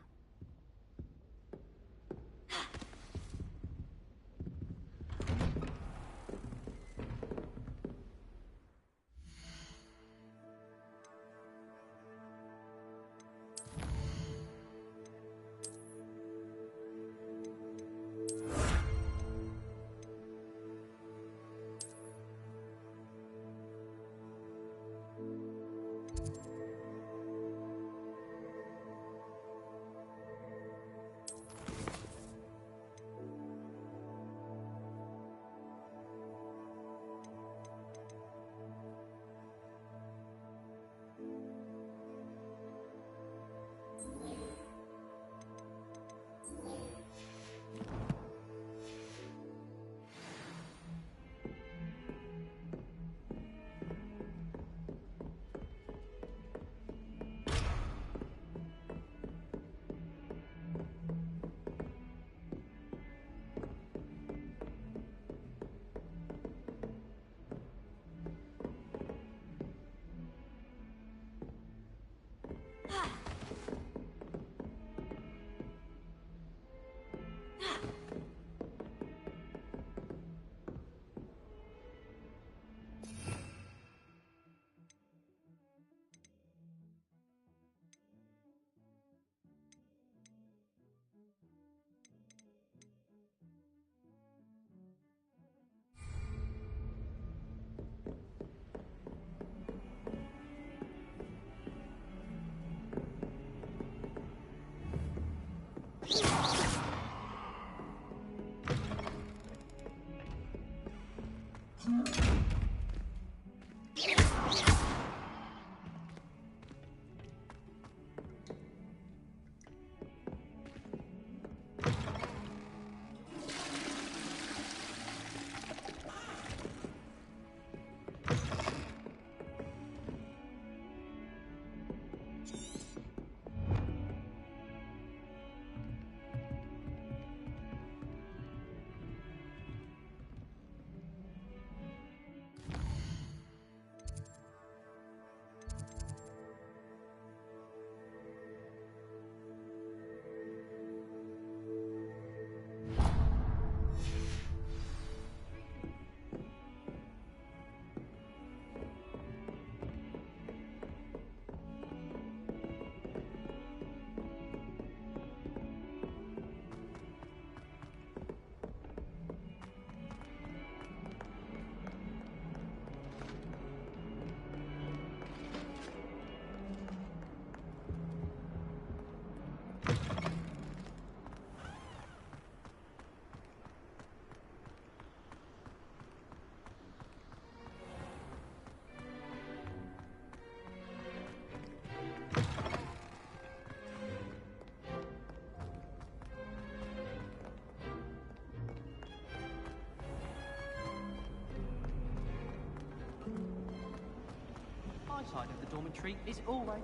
my side of the dormitory is always...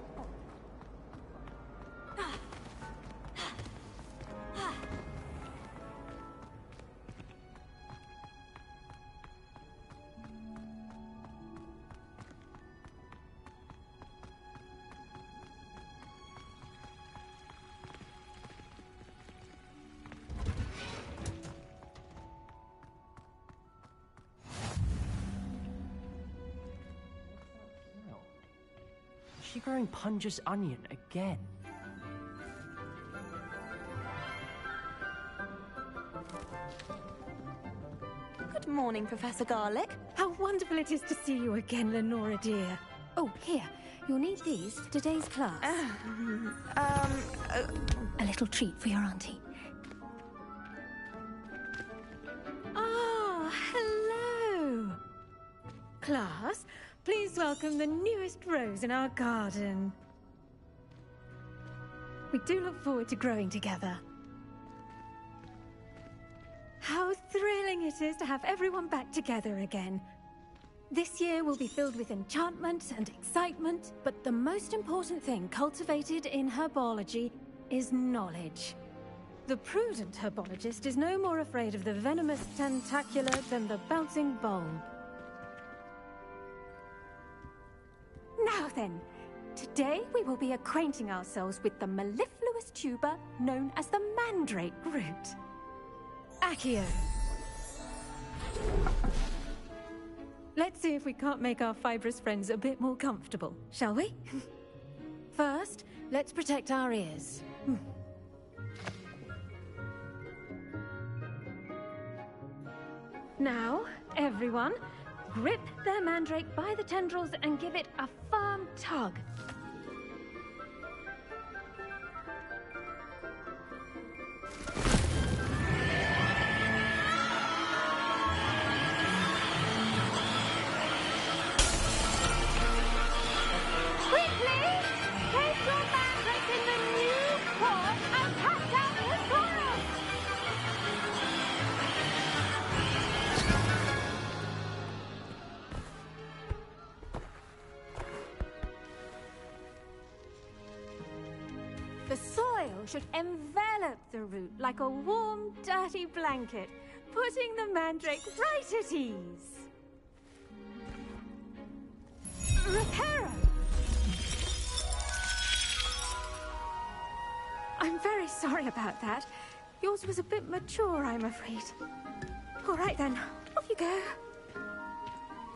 Is she growing Punja's onion again? Good morning, Professor Garlick. How wonderful it is to see you again, Lenora dear. Oh, here. You'll need these for today's class. A little treat for your auntie. Ah, hello. Class, please welcome the newest rose in our garden. We do look forward to growing together. How thrilling it is to have everyone back together again. This year will be filled with enchantment and excitement, but the most important thing cultivated in herbology is knowledge. The prudent herbologist is no more afraid of the venomous tentacular than the bouncing bulb. Now then, today we will be acquainting ourselves with the mellifluous tuber known as the mandrake root. Accio. Let's see if we can't make our fibrous friends a bit more comfortable, shall we? First, let's protect our ears. Now, everyone, grip their mandrake by the tendrils and give it a firm tug. The soil should envelop the root like a warm, dirty blanket, putting the mandrake right at ease. Reparo! I'm very sorry about that. Yours was a bit mature, I'm afraid. All right then, off you go.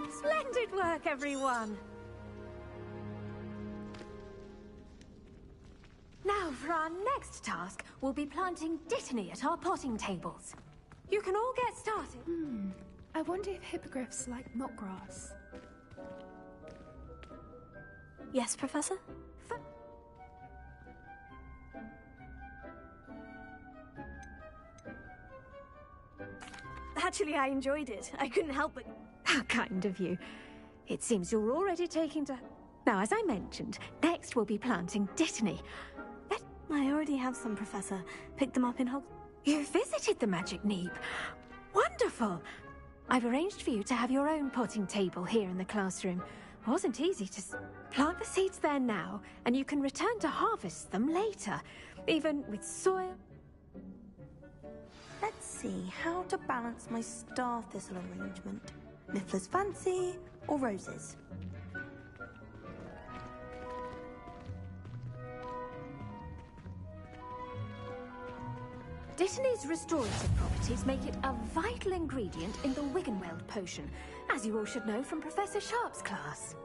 Splendid work, everyone! Now, for our next task, we'll be planting dittany at our potting tables. You can all get started. I wonder if hippogriffs like mock grass. Yes, Professor? Actually, I enjoyed it. I couldn't help but... How kind of you. It seems you're already taking to... Now, as I mentioned, next we'll be planting dittany. I already have some, Professor. Picked them up in Hogwarts. You visited the Magic Neep. Wonderful! I've arranged for you to have your own potting table here in the classroom. It wasn't easy to plant the seeds there now, and you can return to harvest them later, even with soil. Let's see how to balance my star thistle arrangement. Niffler's fancy or roses? Dittany's restorative properties make it a vital ingredient in the Wiggenweld potion, as you all should know from Professor Sharp's class.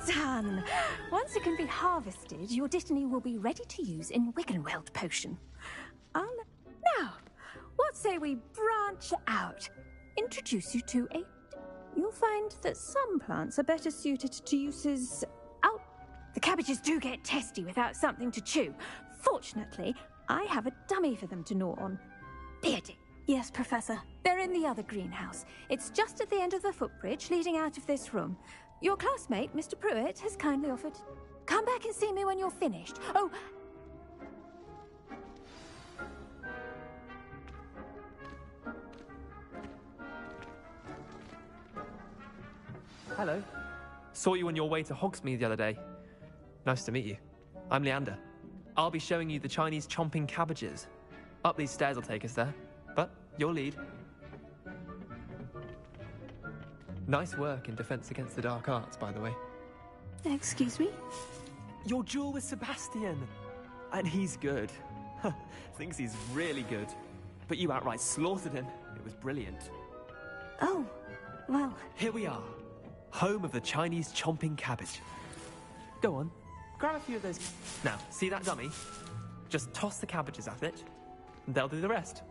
Done! Once it can be harvested, your dittany will be ready to use in Wiggenweld potion. Now, what say we branch out? Introduce you to a... You'll find that some plants are better suited to uses The cabbages do get testy without something to chew. Fortunately, I have a dummy for them to gnaw on. Beardy. Yes, Professor. They're in the other greenhouse. It's just at the end of the footbridge leading out of this room. Your classmate, Mr. Pruitt, has kindly offered. Come back and see me when you're finished. Oh, Hello. Saw you on your way to Hogsmeade the other day. Nice to meet you. I'm Leander. I'll be showing you the Chinese chomping cabbages. Up these stairs will take us there. But your lead. Nice work in Defense Against the Dark Arts, by the way. Excuse me? Your duel with Sebastian. And he's good. Thinks he's really good. But you outright slaughtered him. It was brilliant. Oh, well. Here we are. Home of the Chinese chomping cabbage. Go on, grab a few of those. Now, see that dummy? Just toss the cabbages at it, and they'll do the rest.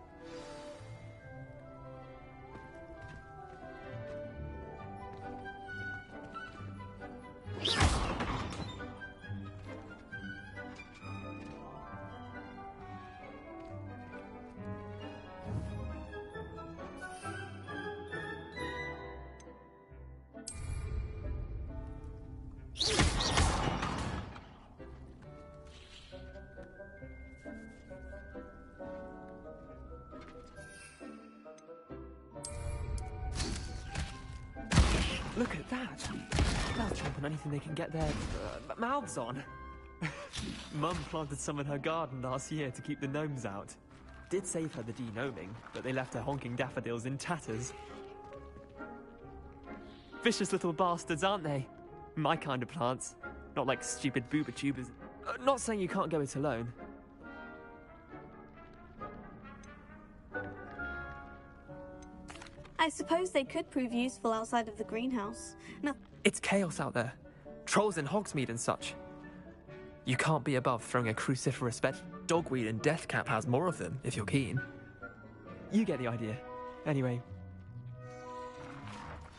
Look at that! They'll chomp on anything they can get their mouths on. Mum planted some in her garden last year to keep the gnomes out. Did save her the de-gnoming, but they left her honking daffodils in tatters. Vicious little bastards, aren't they? My kind of plants. Not like stupid booba tubers. Not saying you can't go it alone. I suppose they could prove useful outside of the greenhouse. No. It's chaos out there. Trolls in Hogsmeade and such. You can't be above throwing a cruciferous bed. Dogweed and Deathcap has more of them, if you're keen. You get the idea. Anyway,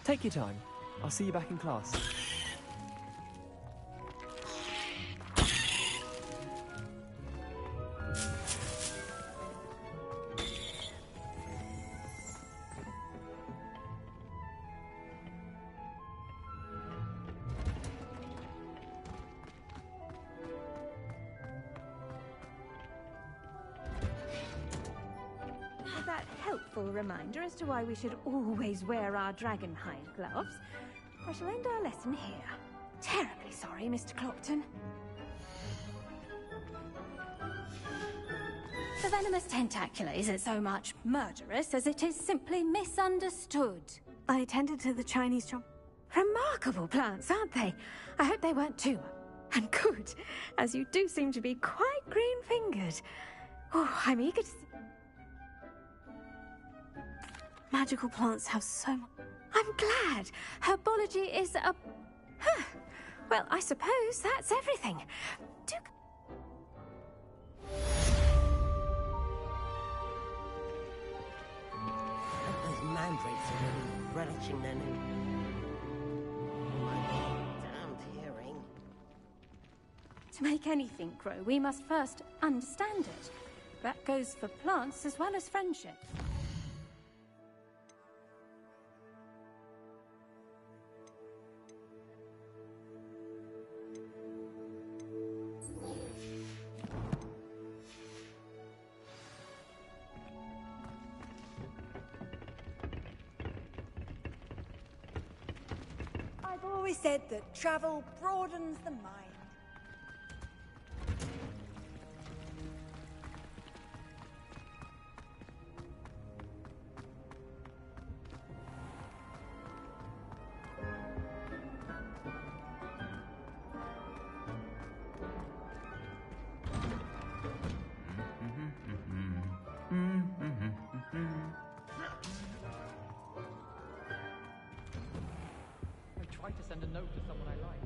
take your time. I'll see you back in class. With that helpful reminder as to why we should always wear our dragon hide gloves, I shall end our lesson here. Terribly sorry, Mr. Clopton. The venomous tentacula isn't so much murderous as it is simply misunderstood. I attended to the Chinese chomp. Remarkable plants, aren't they? I hope they weren't too. And good, as you do seem to be quite green-fingered. Oh, I'm eager to see. Magical plants have so much. I'm glad. Herbology is a... Huh. Well, I suppose that's everything. Do... Those mandrakes are really relishing their new... My damned hearing. To make anything grow, we must first understand it. That goes for plants as well as friendship. I've always said that travel broadens the mind. I tried to send a note to someone I like.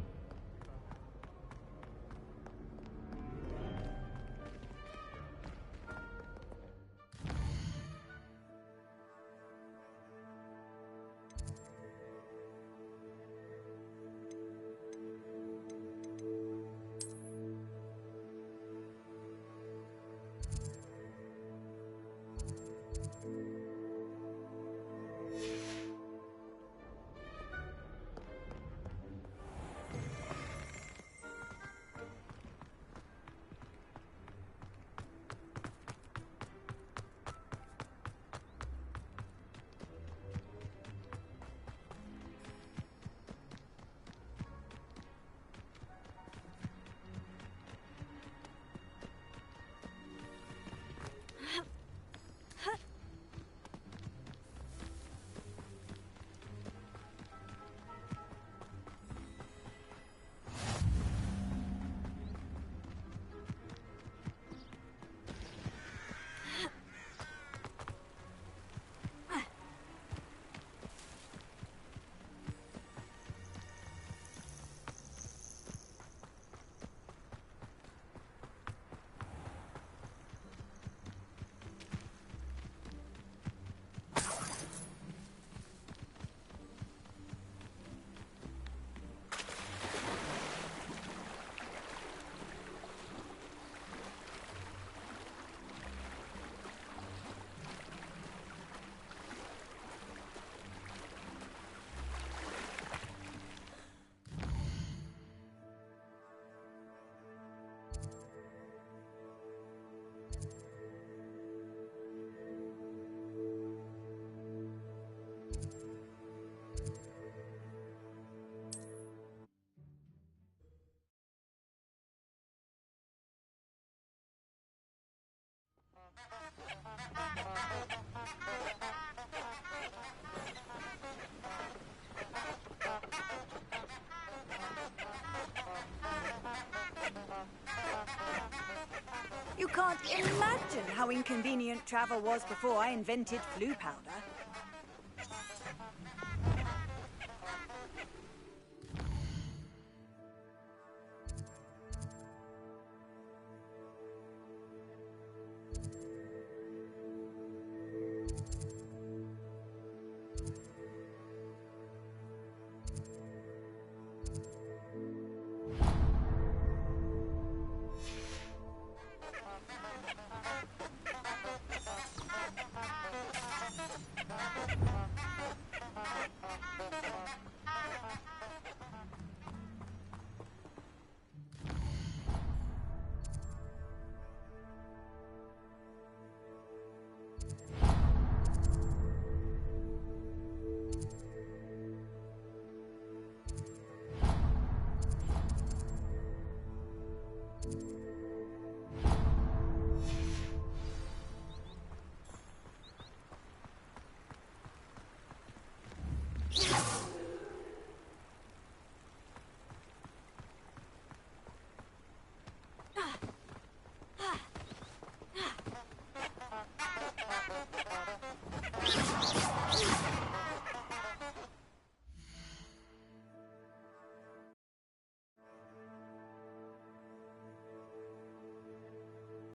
You can't imagine how inconvenient travel was before I invented flu powder.